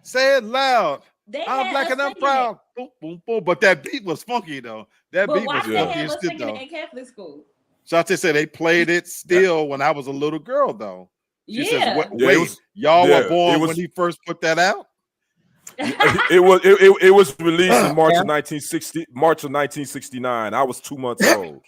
S1: Say it loud. I'm black and I'm proud. Boom, boom, boom. But that beat was funky though. That beat was funky as shit though.
S2: In Catholic school.
S1: Shante said they played it still when I was a little girl though. She says, wait, y'all were born when he first put that out?
S3: It was released in March of 1969. I was 2 months old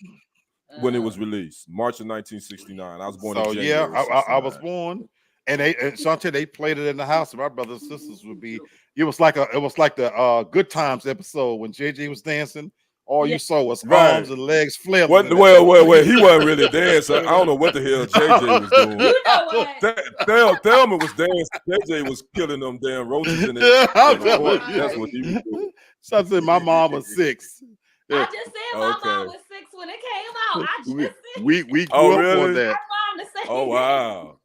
S3: when it was released. March of 1969. I was born in January.
S1: I was born. And Shante, they played it in the house, and my brothers and sisters would be. It was like the Good Times episode when JJ was dancing. All you saw was arms and legs flailing.
S3: Well, he wasn't really dancing. I don't know what the hell JJ was doing.
S2: You know what?
S3: Thelma was dancing. JJ was killing them damn roaches in it. That's what he was doing.
S1: So I said my mom was 6.
S2: I just said my mom was 6 when it came out.
S1: We grew up on that.
S3: Oh wow.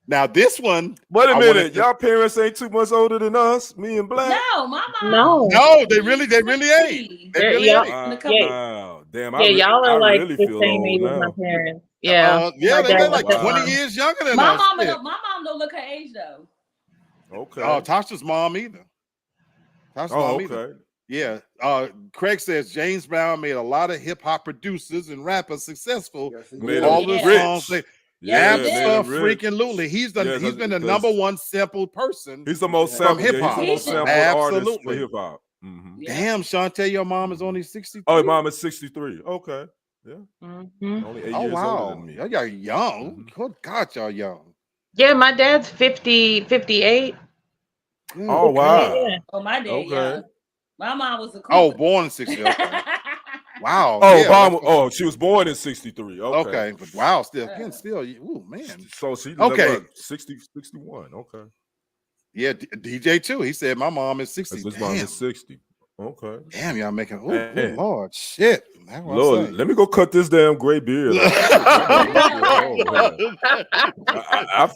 S1: Now this one.
S3: Wait a minute, y'all parents ain't 2 months older than us, me and Black.
S2: No, my mom.
S1: No, they really ain't. They really ain't.
S3: Wow, damn.
S5: Y'all are like the same age as my parents. Yeah,
S1: they're like 20 years younger than us.
S2: My mom don't look her age though.
S3: Okay.
S1: Oh, Tasha's mom either. Either. Yeah. Craig says James Brown made a lot of hip hop producers and rappers successful.
S3: Made
S1: all the songs. Absolutely. He's been the #1 sampled person.
S3: He's the most sampled
S1: hip hop.
S3: He's the most sampled artist for hip hop.
S1: Damn, Shante, your mom is only 63.
S3: Oh, your mom is 63. Okay. Yeah.
S1: Only 8 years older than me. Y'all young. Good God, y'all young.
S5: Yeah, my dad's 58.
S3: Oh wow.
S5: Yeah.
S2: Oh, my dad.
S3: Okay.
S2: Yeah. My mom was a
S1: born in 63. Okay. Wow.
S3: Oh, she was born in 63.
S1: Okay. But wow, still, ooh, man.
S3: So she 60, 61. Okay.
S1: Yeah, DJ too. He said my mom is 60.
S3: His mom is 60. Okay.
S1: Damn, y'all making oh Lord, shit.
S3: Lord, let me go cut this damn gray beard. I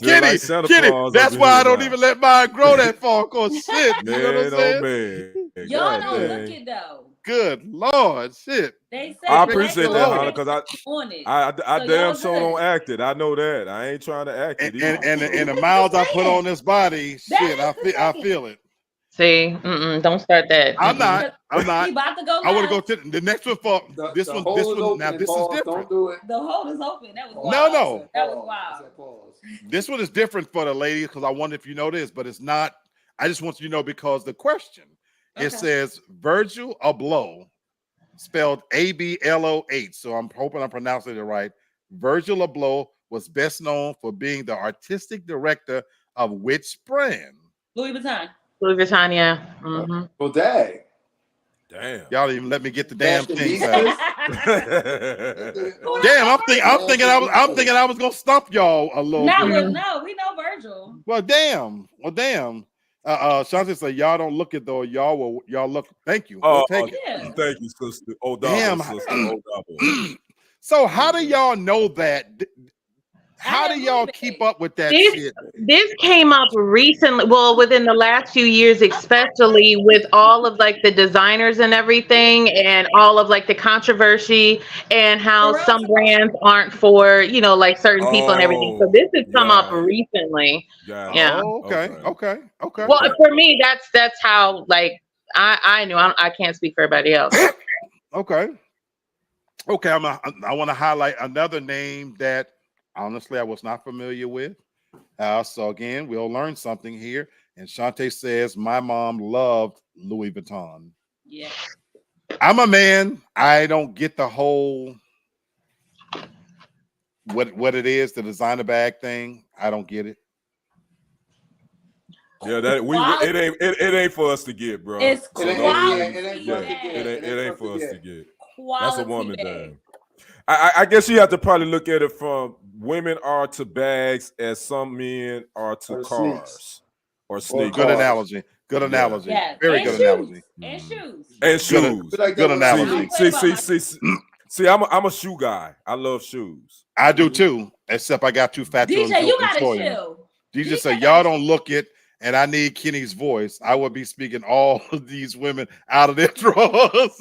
S3: feel like Santa Claus.
S1: That's why I don't even let mine grow that far. Cause shit,
S3: man,
S1: you know what I'm saying?
S3: Man.
S2: Y'all don't look it though.
S1: Good Lord, shit.
S2: They say
S3: I appreciate that, Hannah, because I
S2: so
S3: damn sure don't act it. I know that. I ain't trying to act it.
S1: And the miles I put on this body, shit, I feel it.
S5: See, don't start that.
S1: I'm not.
S2: About to go.
S1: I want to go to the next one for this one. This one. Now this is different.
S4: Don't do it.
S2: The hole is open. That was wild.
S1: No.
S2: That was wild.
S1: This one is different for the ladies because I wonder if you know this, but it's not I just want you to know because the question, it says Virgil Abloh, spelled Abloh. So I'm hoping I'm pronouncing it right. Virgil Abloh was best known for being the artistic director of which brand?
S2: Louis Vuitton.
S5: Louis Vuitton, yeah. Mm-hmm.
S4: Well, dang.
S3: Damn.
S1: Y'all didn't even let me get the damn thing.
S4: Fashionistas?
S1: Damn, I'm thinking I was gonna stump y'all a little bit.
S2: No, we know Virgil.
S1: Well, damn. Shante said y'all don't look it though. Y'all look. Thank you. We'll take it.
S2: Yeah.
S3: Thank you, sister.
S1: Damn.
S3: Sister. Odabo.
S1: So how do y'all know that? How do y'all keep up with that shit?
S5: This came up recently, well, within the last few years, especially with all of like the designers and everything, and all of like the controversy and how some brands aren't for, you know, like certain people and everything. So this has come up recently. Yeah.
S1: Oh, okay.
S5: Well, for me, that's how like I knew. I can't speak for everybody else.
S1: Okay. I want to highlight another name that honestly I was not familiar with. So again, we'll learn something here. And Shante says, my mom loved Louis Vuitton.
S2: Yeah.
S1: I'm a man. I don't get the whole what it is, the designer bag thing. I don't get it.
S3: Yeah, it ain't for us to get, bro.
S2: It's quality.
S3: It ain't for us to get.
S2: Quality.
S3: That's a woman thing. I guess you have to probably look at it from women are to bags as some men are to cars or sneakers.
S1: Good analogy. Good analogy.
S2: Yeah.
S1: Very good analogy.
S2: And shoes.
S3: And shoes.
S1: Good analogy.
S3: See, I'm a shoe guy. I love shoes.
S1: I do too, except I got too fat
S2: DJ,
S1: to
S2: you gotta
S1: enjoy them.
S2: chill.
S1: DJ said, y'all don't look it, and I need Kenny's voice. I would be speaking all of these women out of their drawers.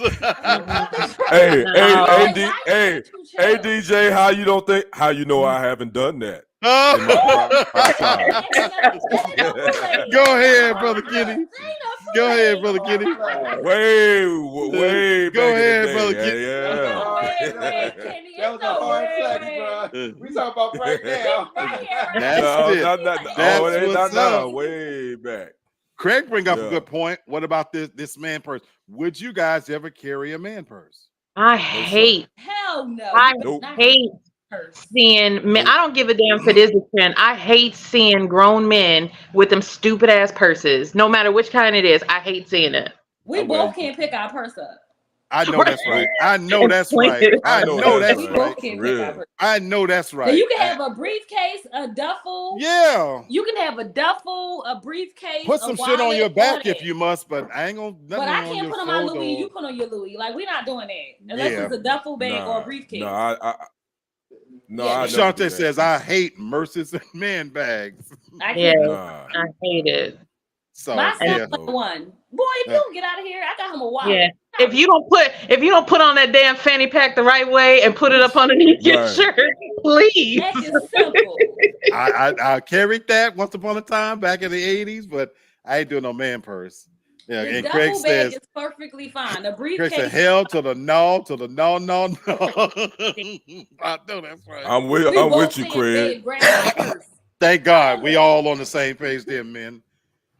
S3: Hey, DJ, how you know I haven't done that?
S1: Go ahead, brother Kenny. Go ahead, brother Kenny.
S3: Way.
S1: Go ahead, brother Kenny.
S3: Yeah.
S4: That was a hard flex, bro. We talking about right now.
S1: That's what's up.
S3: Way back.
S1: Craig bring up a good point. What about this man purse? Would you guys ever carry a man purse?
S5: I hate.
S2: Hell no.
S5: I hate seeing men. I don't give a damn for this trend. I hate seeing grown men with them stupid ass purses. No matter which kind it is, I hate seeing it.
S2: We both can't pick our purse up.
S1: I know that's right. I know that's right. I know that's right. I know that's right.
S2: So you can have a briefcase, a duffel.
S1: Yeah.
S2: You can have a duffel, a briefcase.
S1: Put some shit on your back if you must, but I ain't gonna.
S2: But I can't put on my Louis. You put on your Louis. Like, we're not doing that unless it's a duffel bag or a briefcase.
S3: No,
S1: Shante says I hate Mercedes and man bags.
S5: I hate it.
S1: So
S2: my son one. Boy, if you don't get out of here, I got him a wallet.
S5: Yeah. If you don't put on that damn fanny pack the right way and put it up underneath your shirt, please.
S2: That is simple.
S1: I carried that once upon a time back in the 80s, but I ain't doing no man purse. Yeah,
S2: the
S1: and Craig says
S2: it's perfectly fine. The briefcase.
S1: Craig said hell to the no. I know that's right.
S3: I'm with you, Craig.
S1: Thank God we all on the same page there, men.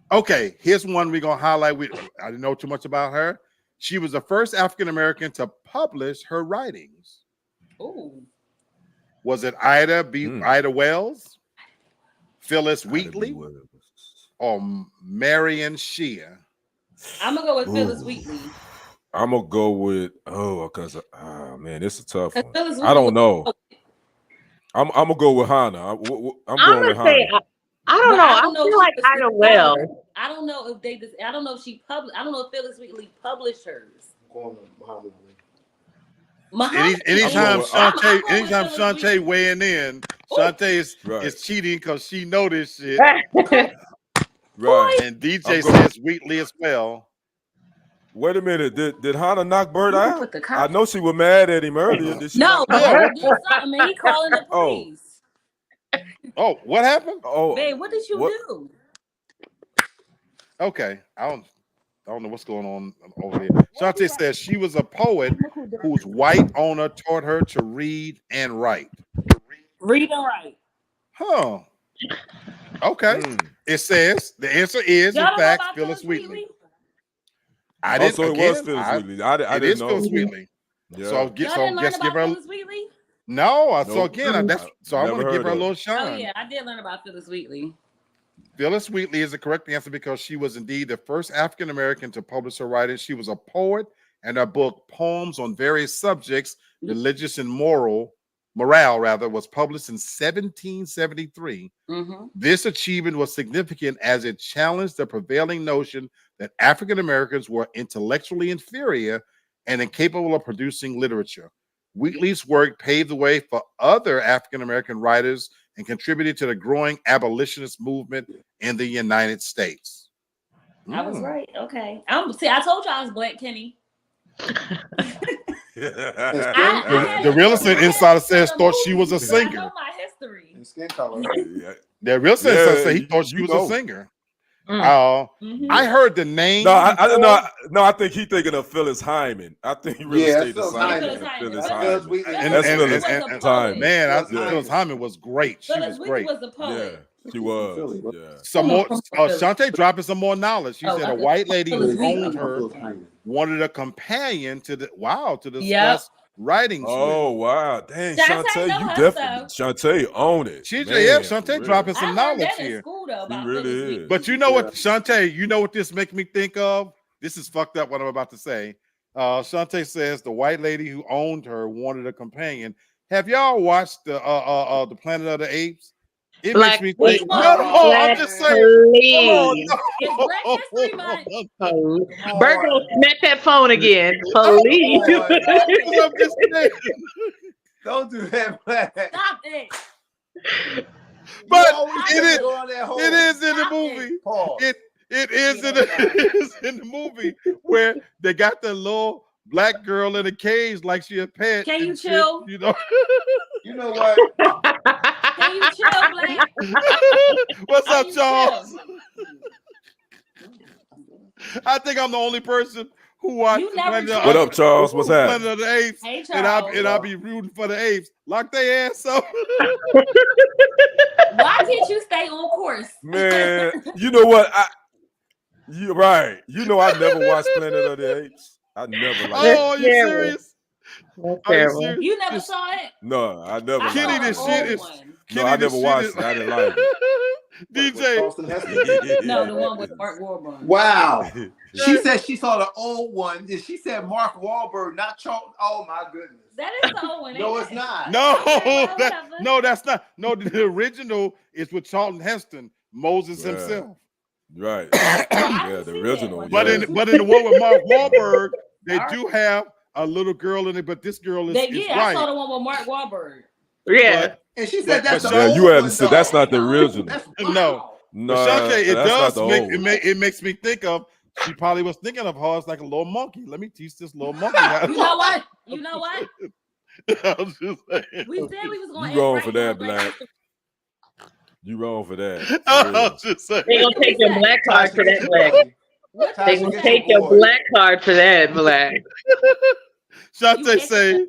S1: Okay, here's one we're gonna highlight. I didn't know too much about her. She was the first African American to publish her writings.
S2: Ooh.
S1: Was it Ida Wells, Phyllis Wheatley, or Marion Shea?
S2: I'm gonna go with Phyllis Wheatley.
S3: I'm gonna go with man, it's a tough one. I don't know. I'm gonna go with Hannah. I'm going with Hannah.
S5: I don't know. I feel like Ida Wells.
S2: I don't know if they. I don't know if she published. I don't know if Phyllis Wheatley published hers.
S1: Anytime Shante weighing in, Shante is cheating because she know this shit.
S3: Right.
S1: And DJ says Wheatley as well.
S3: Wait a minute. Did Hannah knock Bird out? I know she was mad at him earlier. Did she?
S2: No, he calling the police.
S1: Oh, what happened?
S2: Oh, babe, what did you do?
S1: Okay, I don't know what's going on over here. Shante says she was a poet whose white owner taught her to read and write.
S2: Read and write.
S1: Huh. Okay. It says the answer is,
S2: Y'all
S1: in
S2: don't know
S1: fact,
S2: about
S1: Phyllis
S2: Phyllis
S1: Wheatley.
S2: Wheatley?
S1: I didn't.
S3: So it
S1: Again,
S3: was Phyllis Wheatley. I
S1: it
S3: didn't
S1: is
S3: know.
S1: Phyllis Wheatley.
S3: Yeah.
S1: So
S2: Y'all didn't learn
S1: just give
S2: about
S1: her.
S2: Phyllis Wheatley?
S1: No. So
S3: Nope.
S1: again, so I'm
S3: Never
S1: going to give her a
S3: heard of
S1: little
S3: it.
S1: shine.
S2: Oh yeah, I did learn about Phyllis Wheatley.
S1: Phyllis Wheatley is the correct answer because she was indeed the first African American to publish her writings. She was a poet, and her book Poems on Various Subjects, Religious and Morale, was published in 1773. This achievement was significant as it challenged the prevailing notion that African Americans were intellectually inferior and incapable of producing literature. Wheatley's work paved the way for other African American writers and contributed to the growing abolitionist movement in the United States.
S2: I was right. Okay. See, I told you I was Black, Kenny.
S1: The real estate insider says thought she was a singer.
S2: I know my history.
S4: And skin color.
S1: The real estate insider said he thought she was a singer. I heard the name.
S3: No, I think he's thinking of Phyllis Hyman. I think real estate decided Phyllis Hyman. That's Phyllis Hyman.
S1: Man, I think Phyllis Hyman was great. She was great.
S2: Was a poet.
S3: Yeah, she was. Yeah.
S1: Some more. Shantae dropping some more knowledge. She said a white lady who owned her wanted a companion to discuss writings.
S3: Oh wow, dang, Shantae, you definitely Shantae own it.
S1: Shantae dropping some knowledge here.
S3: She really is.
S1: But you know what, Shantae, you know what this makes me think of? This is fucked up what I'm about to say. Shantae says the white lady who owned her wanted a companion. Have y'all watched the Planet of the Apes? It makes me think. No, I'm just saying.
S5: Please.
S2: It's Black History Month.
S5: Bert gonna smack that phone again. Please.
S1: I'm just saying.
S4: Don't do that, Black.
S2: Stop it.
S1: But it is in the movie. It is in the movie where they got the little black girl in a cage like she a pet.
S2: Can you chill?
S1: You know.
S4: You know what?
S2: Can you chill, Black?
S1: What's up, Charles? I think I'm the only person who watched.
S3: What up, Charles? What's happening?
S1: Planet of the Apes.
S2: Hey, Charles.
S1: And I'll be rooting for the apes. Lock their ass up.
S2: Why can't you stay on course?
S3: Man, you know what? You're right. You know I never watched Planet of the Apes. I never liked it.
S1: Oh, are you serious?
S2: You never saw it?
S3: No, I never.
S1: Kenny, this shit is.
S3: No, I never watched it. I didn't like it.
S1: DJ.
S2: No, the one with Mark Wahlberg.
S4: Wow. She said she saw the old one. And she said Mark Wahlberg, not Charles. Oh my goodness.
S2: That is the old one.
S4: No, it's not.
S1: No, that's not. No, the original is with Charlton Heston, Moses himself.
S3: Right. Yeah, the original.
S1: But in the one with Mark Wahlberg, they do have a little girl in it, but this girl is white.
S2: I saw the one with Mark Wahlberg.
S5: Yeah.
S4: And she said that's the
S3: yeah,
S4: old
S3: you haven't
S4: one,
S3: said
S4: though.
S3: that's not the original.
S1: No. Shantae, it makes me think of. She probably was thinking of her as like a little monkey. Let me teach this little monkey.
S2: You know what? You know what?
S1: I was just saying.
S2: We said we was going.
S3: You wrong for that, Black. You wrong for that.
S1: I was just saying.
S5: They gonna take your black card for that, Black. They gonna take your black card for that, Black.
S1: Shantae say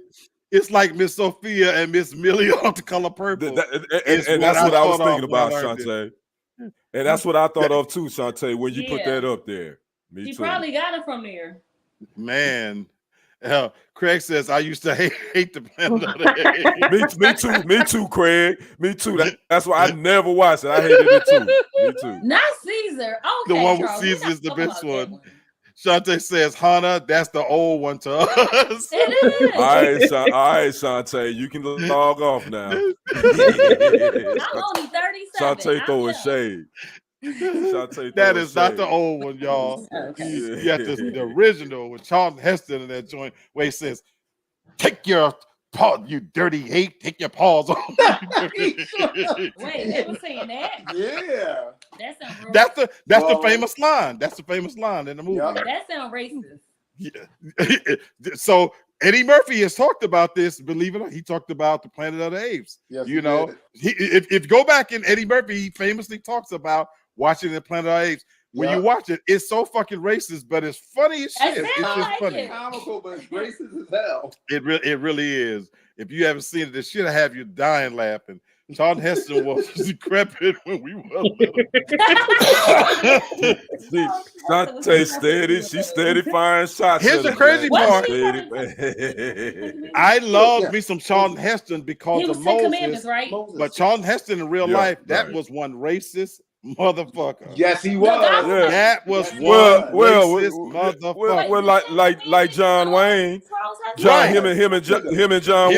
S1: it's like Miss Sophia and Miss Millie on The Color Purple.
S3: And that's what I was thinking about, Shantae. And that's what I thought of too, Shantae, when you put that up there. Me
S2: She
S3: too.
S2: probably got it from there.
S1: Man. Craig says I used to hate the Planet of the Apes.
S3: Me too, Craig. Me too. That's why I never watched it. I hated it too. Me too.
S2: Not Caesar. Okay,
S1: The one with
S2: Charles,
S1: Caesar is the best
S2: one.
S1: one. Shantae says, Hannah, that's the old one to us.
S2: It is.
S3: All right, Shantae, you can log off now.
S2: I'm only 37.
S3: Shantae throwing shade.
S1: That is not the old one, y'all.
S2: Okay.
S1: You got the original with Charlton Heston in that joint where he says, take your paw, you dirty ape, take your paws off.
S2: Wait, they were saying that?
S4: Yeah.
S1: That's the famous line. That's the famous line in the movie.
S4: Yeah.
S2: That sounds racist.
S1: Yeah. So Eddie Murphy has talked about this. Believe it or not, he talked about the Planet of the Apes.
S4: Yes,
S1: you know, if you go back in Eddie Murphy, he famously talks about watching the Planet of the Apes. When you watch it, it's so fucking racist, but it's funny as shit. It's just funny.
S4: It's comical, but it's racist as hell.
S1: It really is. If you haven't seen it, the shit'll have you dying laughing. Charlton Heston was decrepit when we were little.
S3: See, Shantae steady. She steady firing shots.
S1: Here's the crazy part. I love me some Charlton Heston because
S2: He was
S1: of
S2: 10
S1: Moses,
S2: Commandments, right?
S1: but Charlton Heston in real life, that
S3: right.
S1: was one racist motherfucker.
S4: Yes, he was.
S3: Yeah.
S1: That was
S3: Well,
S1: one racist motherfucker.
S3: like John Wayne.
S2: Right.
S3: Him and John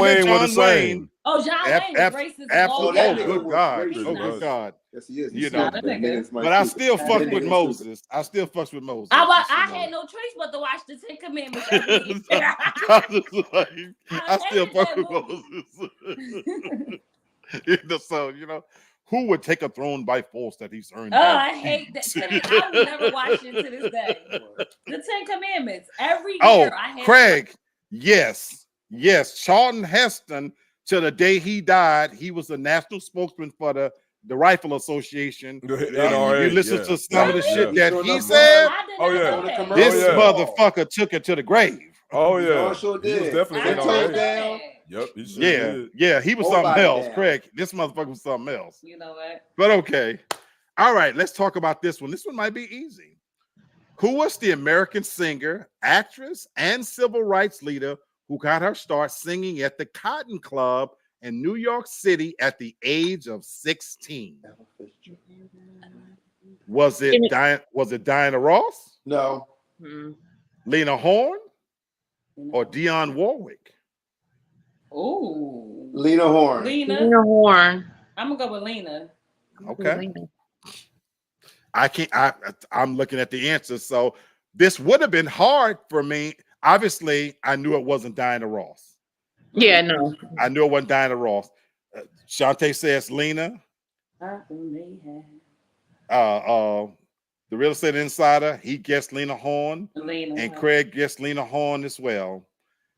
S3: Wayne were the same.
S2: Oh, John Wayne was racist.
S1: Absolutely.
S4: Oh,
S1: Oh, good God.
S4: racist.
S1: Oh, good God.
S4: Yes, he is.
S1: You know,
S2: that nigga.
S1: but I still fuck with Moses. I still fuck with Moses.
S2: I had no choice but to watch the 10 Commandments every year.
S1: I still fuck with Moses. So, you know, who would take a throne by force that he's earned?
S2: Oh, I hate that. I will never watch it to this day. The 10 Commandments. Every year I had
S1: Craig, yes. Charlton Heston, till the day he died, he was the national spokesman for the Rifle Association. You listen to some of the shit that he said.
S3: Oh yeah,
S1: this motherfucker took it to the grave.
S3: Oh yeah,
S4: sure
S3: he was
S4: did.
S3: definitely
S4: down.
S3: Yep, he sure did.
S1: Yeah, he was something else. Craig, this motherfucker was something else.
S2: You know what?
S1: But okay, all right, let's talk about this one. This one might be easy. Who was the American singer, actress, and civil rights leader who got her start singing at the Cotton Club in New York City at the age of 16? Was it Diana Ross?
S4: No.
S1: Lena Horne? Or Dionne Warwick?
S2: Ooh.
S4: Lena Horne.
S5: Lena Horne.
S2: I'm gonna go with Lena.
S1: Okay. I'm looking at the answers. So this would have been hard for me. Obviously, I knew it wasn't Diana Ross.
S5: Yeah, no.
S1: I knew it wasn't Diana Ross. Shantae says Lena. The real estate insider, he guessed Lena Horne. And Craig guessed Lena Horne as well.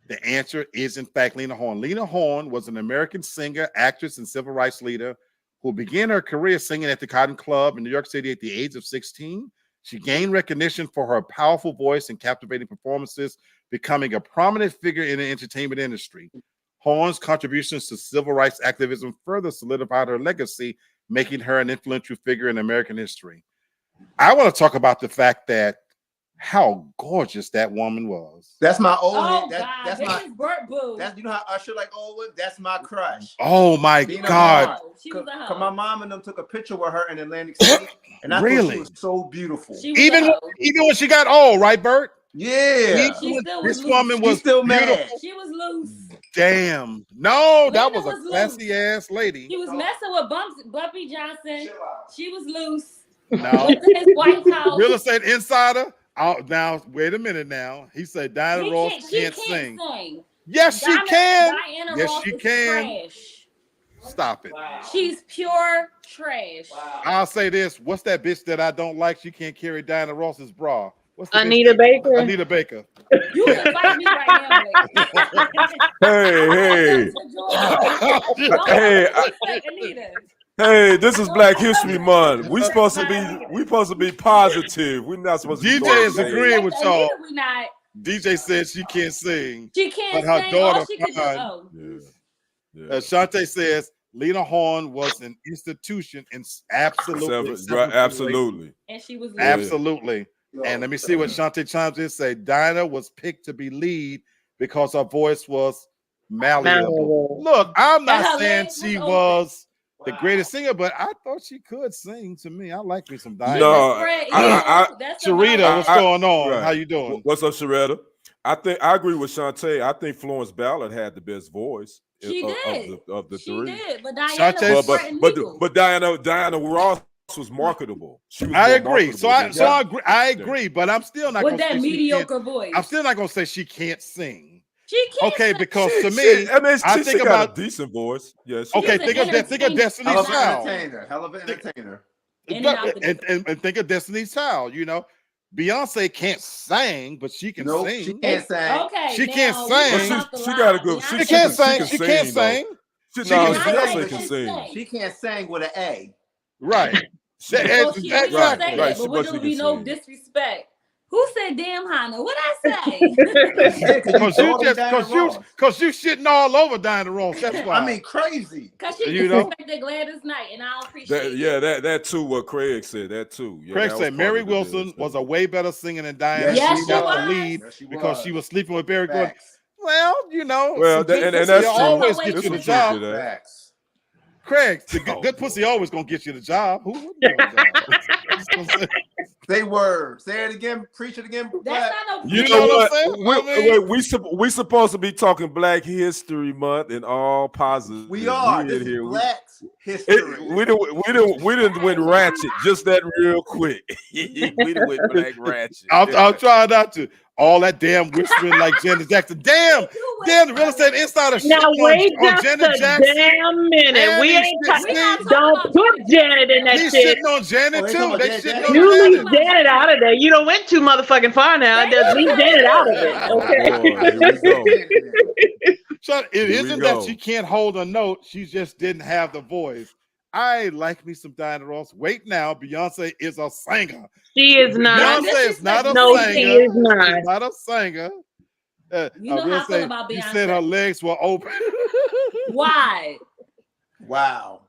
S1: The answer is, in fact, Lena Horne. Lena Horne was an American singer, actress, and civil rights leader who began her career singing at the Cotton Club in New York City at the age of 16. She gained recognition for her powerful voice and captivating performances, becoming a prominent figure in the entertainment industry. Horne's contributions to civil rights activism further solidified her legacy, making her an influential figure in American history. I want to talk about the fact that how gorgeous that woman was.
S4: That's my old.
S2: Oh,
S4: that's my Bert Boo. That's, you know how Usher like old. That's my crush.
S1: Oh my God!
S4: Cause my mom and them took a picture with her in Atlantic City, and I thought she was so beautiful.
S1: Even when she got old, right, Bert?
S4: Yeah.
S1: This woman was
S4: still
S1: beautiful.
S4: mad.
S2: She was loose.
S1: Damn. No, that was a classy ass lady.
S2: He was messing with Bumpy Johnson. She was loose.
S1: No.
S2: Went to his White House.
S1: Real estate insider. Now, wait a minute now. He said Diana Ross can't sing. Yes, she can.
S2: Diana
S1: yes,
S2: Ross
S1: she
S2: is
S1: can.
S2: Trash.
S1: Stop it.
S2: Wow. She's pure trash. Wow.
S1: I'll say this. What's that bitch that I don't like? She can't carry Diana Ross's bra. What's the
S5: Anita Baker.
S1: Anita Baker.
S2: You can fight me right now.
S3: Hey, this is Black History Month. We supposed to be positive. We're not supposed to be
S1: DJ is agreeing with y'all.
S2: We not.
S1: DJ said she can't sing.
S2: She can't
S1: but her
S2: sing.
S1: daughter
S2: All she could do.
S1: Shante says Lena Horne was an institution and absolutely.
S2: And she was
S1: absolutely. And let me see what Shante chimes in. Say Dinah was picked to be lead because her voice was malleable. Look, I'm not saying she was the greatest singer, but I thought she could sing. To me, I like me some Dinah.
S3: No,
S1: Sharita, what's going on?
S3: Right.
S1: How you doing?
S3: What's up, Sharita? I agree with Shantae. I think Florence Ballard had the best voice.
S2: She did.
S3: Of the
S2: she
S3: three.
S2: Did, but Diana
S3: but Diana Ross was marketable.
S1: I agree. I agree, but I'm still not
S2: with that mediocre voice.
S1: I'm still not gonna say she can't sing.
S2: She can't.
S1: Okay, because to me, I think about
S3: a decent voice. Yes.
S1: Okay, think of Destiny's Child.
S4: Hell of an entertainer.
S1: And think of Destiny's Child. You know, Beyonce can't sing, but she can sing.
S4: She can't sing.
S2: Okay,
S1: she can't sing.
S3: She got a good.
S1: She can't sing. She can't sing.
S3: Beyonce can sing.
S4: She can't sing with an A.
S1: Right.
S2: Exactly. But there will be no disrespect Who said damn Hannah? What I say?
S1: Because you shitting all over Diana Ross. That's why.
S4: I mean, crazy.
S2: Because she disrespected Gladys Knight, and I don't appreciate it.
S3: That too. What Craig said. That too. Yeah,
S1: Craig said Mary Wilson was a way better singer than Diana.
S2: Yes,
S1: she
S2: she
S1: got
S2: was.
S1: the lead because she was sleeping with Barry Gordon.
S4: Facts.
S1: Well,
S3: and that's true.
S1: Always get you the job.
S4: Facts.
S1: Craig, the good pussy always gonna get you the job. Who wouldn't get the job?
S4: Say word. Say it again. Preach it again.
S2: That's not no.
S3: You know what? We supposed to be talking Black History Month and all positive.
S4: We are. This is Black history.
S3: We didn't went ratchet just that real quick. We didn't went Black ratchet.
S1: I'll try not to. All that damn whispering like Janet Jackson. Damn, the real estate insider shit
S5: now wait
S1: on
S5: just
S1: Janet
S5: a
S1: Jackson.
S5: damn minute.
S1: And
S5: We ain't don't put Janet in that
S1: He's
S5: shit.
S1: shitting on Janet too. They shitting on
S5: You
S1: Janet.
S5: leave Janet out of there. You don't went too motherfucking far now. Just leave Janet out of it. Okay.
S1: So it isn't that she can't hold a note. She just didn't have the voice. I like me some Diana Ross. Wait now, Beyonce is a singer.
S5: She is not.
S1: Beyonce is not a
S5: no,
S1: singer.
S5: she is not.
S1: She's not a singer.
S2: You know how I feel about Beyonce.
S1: He said her legs were open.
S2: Why?
S4: Wow.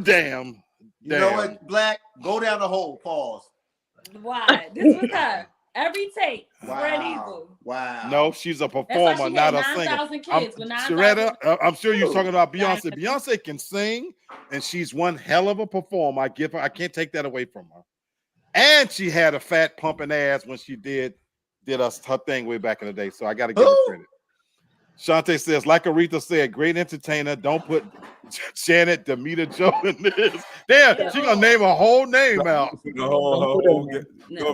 S1: Damn.
S4: You know what, Black? Go down the hole. Pause.
S2: Why? This was her. Every take.
S4: Wow.
S2: Spread eagle.
S4: Wow.
S1: No, she's a performer, not a singer. Sharetta, I'm sure you're talking about Beyonce. Beyonce can sing, and she's one hell of a performer. I can't take that away from her. And she had a fat pumping ass when she did her thing way back in the day. So I got to give her credit. Shantae says, like Aretha said, great entertainer. Don't put Janet Demeter Joe in this. Damn, she gonna name a whole name out.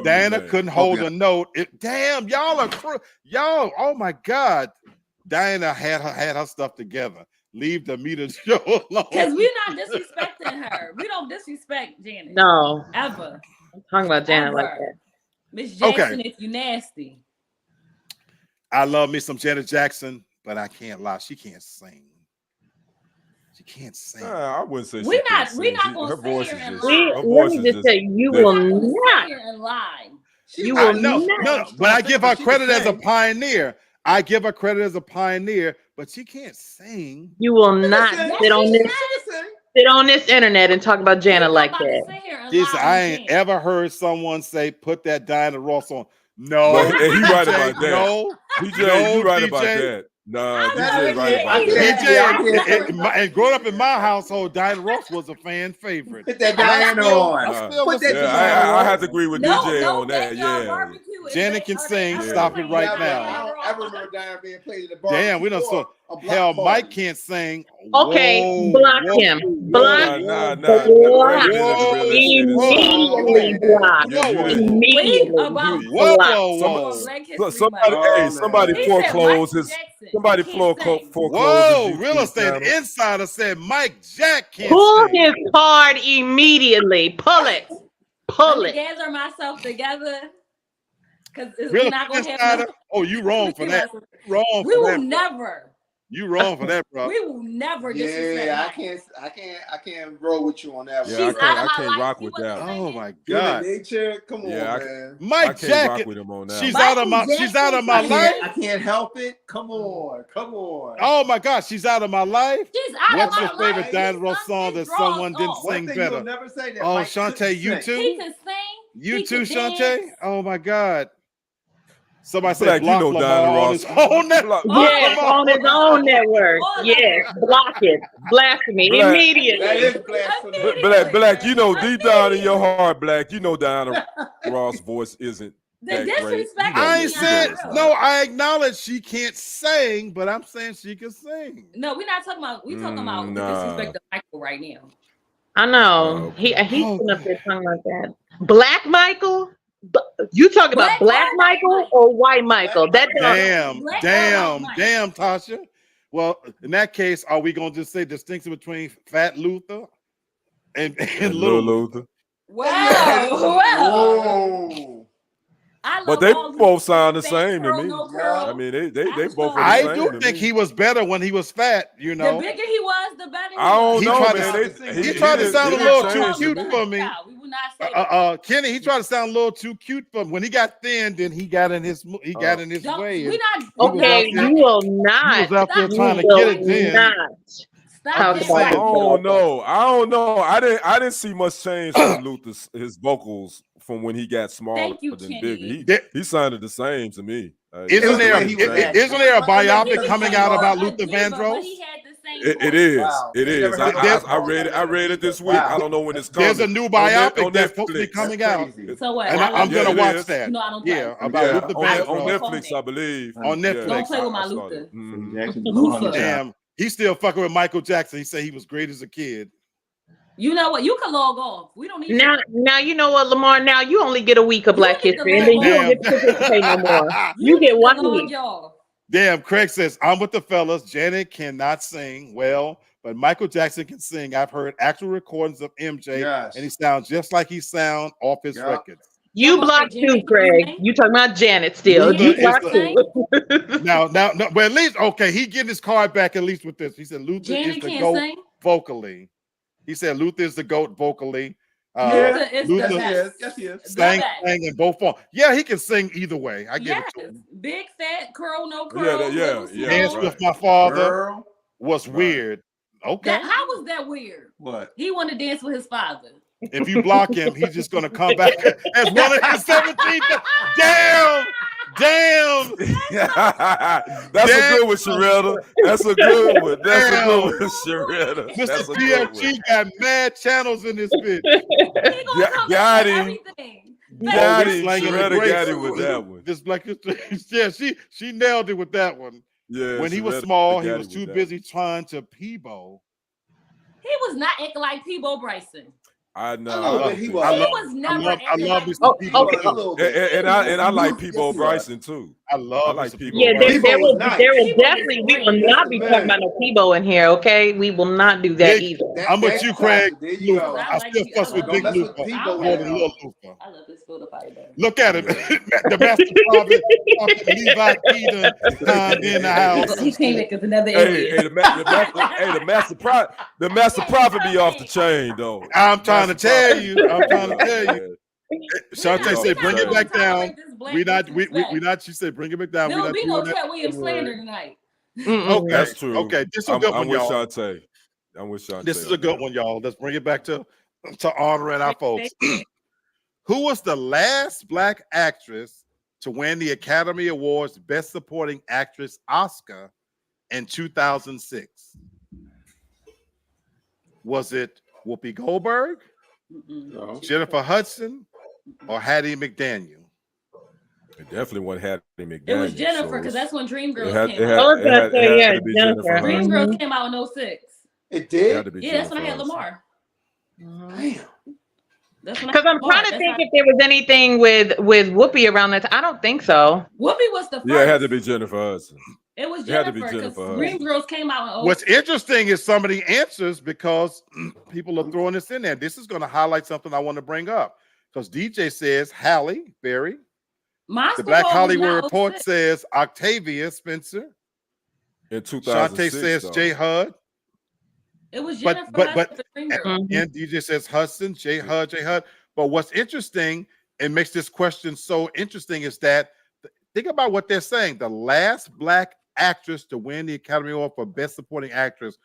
S1: Diana couldn't hold a note. Damn, y'all are y'all. Oh my God, Diana had her stuff together. Leave Demeter Joe alone.
S2: Because we're not disrespecting her. We don't disrespect Janet.
S5: No,
S2: ever.
S5: I'm talking about Janet like that.
S2: Miss Jackson, if you nasty.
S1: I love me some Janet Jackson. But I can't lie, she can't sing. She can't sing.
S3: I wouldn't say
S2: we're not gonna sit here and lie.
S5: Let me just say, you will not.
S2: You will
S1: not. No, but I give her credit as a pioneer. But she can't sing.
S5: You will not sit on this internet and talk about Janet like that.
S1: I ain't ever heard someone say, "Put that Diana Ross on." No,
S3: but he right about that.
S1: No,
S3: DJ, you right about that. Nah, DJ right about that.
S1: DJ, and growing up in my household, Diana Ross was a fan favorite.
S4: Put that Diana on.
S3: I have to agree with DJ on that. Yeah,
S1: Janet can sing. Stop it right now.
S4: I remember Diana being played at the bar.
S1: Damn, we don't so. Hell, Mike can't sing.
S5: Okay, block him. Block. Immediately block. Immediately.
S3: Whoa. Somebody foreclosed his. Somebody foreclosed.
S1: Whoa, real estate insider said Mike Jack can't
S5: pull his card immediately. Pull it. Pull it.
S2: Gather myself together. Because
S1: we're
S2: not going to have no.
S1: Oh, you wrong for that.
S2: We will never.
S1: You wrong for that, bro.
S2: We will never disrespect.
S4: Yeah, I can't roll with you on that.
S3: Yeah, I can't rock with that.
S1: Oh my God.
S4: Nature, come on, man.
S1: Mike Jack, she's out of my life.
S4: I can't help it. Come on.
S1: Oh my God, she's out of my life.
S2: She's out
S1: What's
S2: of my
S1: your favorite
S2: life?
S1: Diana Ross song that someone didn't sing better?
S4: Never say that.
S1: Oh, Shantae, you too?
S2: He can sing.
S1: You too, Shantae? Oh my God. Somebody
S3: said block
S1: Lamar
S3: Diana
S1: on
S3: Ross.
S1: his own network.
S5: Yes, on his own network. Yes, block it. Blasphemy immediately.
S4: That is blasphemy.
S3: Black, you know deep down in your heart, Black, you know Diana Ross' voice isn't that great.
S1: I ain't saying no. I acknowledge she can't sing, but I'm saying she can sing.
S2: No, we're not talking about. We're talking about disrespect to Michael right now.
S5: I know he's sitting up there talking like that. Black Michael. You talking about Black Michael or White Michael? That
S1: damn, Tasha. Well, in that case, are we gonna just say distinction between Fat Luther and Little Luther?
S2: Wow.
S3: But they both sound the same to me. I mean, they both.
S1: I do think he was better when he was fat. You know,
S2: the bigger he was, the better.
S3: I don't know, man.
S1: He tried to sound a little too cute for me.
S2: do not say that.
S1: Kenny, he tried to sound a little too cute, but when he got thin, then he got in his way.
S2: We not.
S5: Okay,
S1: there-
S5: you will
S1: He
S5: not.
S1: was out there
S5: You
S1: trying to
S5: will
S1: get it then.
S5: not
S2: Stop
S5: talk
S2: that
S5: about
S1: saying.
S3: I
S5: yourself.
S3: don't know. I didn't see much change from Luther's his vocals from when he got smaller
S2: Thank you,
S3: than
S2: Kenny.
S3: bigger. He sounded the same to me.
S1: Isn't there
S4: he was bad.
S1: isn't there a
S2: But he
S1: biopic
S2: was
S1: coming
S2: a
S1: out about
S2: diva,
S1: Luther
S2: but
S1: Vandross?
S2: he had the same
S3: It
S2: voice.
S3: is.
S4: Wow.
S3: It
S4: I
S3: is.
S4: never heard
S3: I
S4: of
S3: read it. I read it this week.
S4: Wow.
S3: I don't know when it's coming.
S1: There's a new biopic that's supposed to be coming out,
S4: Crazy.
S2: So what?
S1: and
S2: I
S1: I'm
S2: love
S1: gonna
S3: it
S1: watch
S3: is.
S1: that.
S2: You know I don't play.
S1: Yeah, about Luther
S3: on
S1: Vandross
S3: Netflix, I believe.
S1: on Netflix.
S2: Don't play with my
S3: I saw
S2: Luther.
S3: it. Mhm.
S4: Jackson,
S2: Luther.
S1: Damn, he's still fucking with Michael Jackson. He said he was great as a kid.
S2: You know what? You can log off. We don't need
S5: Now you know what, Lamar. Now you only get a week of Black
S2: need to
S5: History, and then
S2: log
S5: you don't
S1: off.
S5: get to participate no more.
S2: You
S5: You get
S2: need to
S5: 1
S2: log
S5: week.
S2: y'all.
S1: Damn, Craig says, I'm with the fellas. Janet cannot sing well, but Michael Jackson can sing. I've heard actual recordings of MJ,
S4: Yes.
S1: and he sounds just like he sound off his
S4: Yeah.
S1: records.
S5: You
S2: Come on,
S5: blocked
S2: Janet,
S5: too,
S2: you
S5: Craig.
S2: sing?
S5: You talking about Janet still?
S1: Luther
S5: You
S1: is
S5: blocked
S1: the-
S5: too.
S1: Now, but at least, okay, he getting his card back at least with this. He said Luther
S2: Janet
S1: is the
S2: can't
S1: GOAT
S2: sing.
S1: vocally. He said Luther is the GOAT vocally.
S2: Luther is
S1: Luther-
S2: the best.
S4: Yes, he is.
S1: Sang
S2: The best.
S1: in both forms. Yeah, he can sing either way. I give
S2: Yes,
S1: it to him.
S2: big fat curl, no
S3: Yeah,
S2: curl. little
S3: yeah,
S1: Dance
S2: small.
S3: right.
S1: with my father
S4: Girl.
S1: was
S3: Right.
S1: weird. Okay.
S2: How was that weird?
S4: What?
S2: He wanted to dance with his father.
S1: If you block him, he's just gonna come back as one of his 17. Damn!
S3: That's a good one, Sharetta. That's a good one. That's a good one, Sharetta. That's
S1: Mr.
S3: a good one.
S1: PFG got mad channels in this bitch.
S2: He gonna come
S3: got
S2: back with
S3: him.
S2: everything.
S3: Got
S1: we're
S3: him.
S1: slanging the
S3: Sharetta
S1: grapes.
S3: got him with that one.
S1: This Black History, yeah, she nailed it with that one.
S3: Yeah.
S1: When he was
S3: Sharetta
S1: small, he
S3: got
S1: was
S3: him
S1: too
S3: with that
S1: busy trying to Peebo.
S2: He was not acting like Peebo Bryson.
S3: I know.
S4: A little bit, he was.
S2: He was never
S1: I
S2: acting
S1: love
S2: like
S1: Mr.
S5: Oh,
S1: Peebo.
S5: okay.
S4: A little bit.
S3: And I like
S4: Yes,
S3: Peebo
S4: he
S3: Bryson too.
S1: I love
S3: I like
S1: Mr.
S3: Peebo.
S5: Yeah,
S3: Bryson.
S5: there
S4: Peebo
S5: will
S4: was nice.
S5: there will
S2: Peebo
S5: definitely
S2: was
S5: we will
S2: great.
S5: not be
S4: Man.
S5: talking about no Peebo in here, okay? We will not do that
S1: Big-
S5: either.
S1: I'm with you, Craig.
S4: There you go.
S1: I still fuss with
S2: Don't
S1: Big
S4: mess with
S1: Luther
S4: Peebo
S1: more
S2: now.
S1: than Little Luther.
S2: I love this filter fighter.
S1: Look at him. The master prophet Levi Keaton in the house.
S2: He came back as another
S3: Hey,
S2: idiot.
S3: the master prophet be off the chain though.
S1: I'm trying to tell you.
S3: you.
S1: Shantae said, "Bring it back down." We not.
S2: Not.
S1: She said, "Bring it back down."
S2: There
S1: We
S2: will
S1: not
S2: be no
S1: doing
S2: Cat
S1: that.
S2: Williams slander tonight.
S1: Okay,
S3: That's true.
S1: Okay, this is a
S3: I'm
S1: good one,
S3: with
S1: y'all.
S3: Shantae. I'm with Shantae.
S1: This is a good one, y'all. Let's bring it back to honoring our folks. Who was the last Black actress to win the Academy Awards Best Supporting Actress Oscar in 2006? Was it Whoopi Goldberg,
S4: No.
S1: Jennifer Hudson, or Hattie McDaniel?
S3: It definitely wasn't Hattie McDaniel.
S2: It was Jennifer because
S3: so
S2: that's when Dreamgirls
S3: it had,
S2: came
S3: it
S2: out.
S3: had, it had, it had to be
S5: Jennifer.
S3: Jennifer. Hudson.
S2: Dreamgirls came out in 06.
S4: It
S3: It
S4: did?
S3: had to be
S2: Yeah, that's when I had
S3: Jennifer
S2: Lamar.
S4: Damn.
S2: That's when I
S5: Because
S2: had
S5: I'm
S2: Lamar.
S5: trying to
S2: That's
S5: think
S2: how-
S5: if there was anything with Whoopi around that time. I don't think so.
S2: Whoopi was the first.
S3: Yeah, it had to be Jennifer Hudson.
S2: It was
S3: it had to be
S2: Jennifer because
S3: Jennifer Hudson.
S2: Dreamgirls came out in 06.
S1: What's interesting is some of the answers because people are throwing this in there. This is going to highlight something I want to bring up because DJ says Halle Berry.
S2: My
S1: The
S2: school
S1: Black
S2: was
S1: Hollywood
S2: not
S1: Report
S2: 06.
S1: says Octavia Spencer.
S3: In
S1: Shantae
S3: 2006,
S1: says
S3: though.
S1: J. Hud.
S2: It was
S1: but-
S2: Jennifer
S1: but-
S2: Hudson for Dreamgirls.
S1: And DJ says Hudson, J. Hud. But what's interesting and makes this question so interesting is that think about what they're saying. The last Black actress to win the Academy Award for Best Supporting Actress.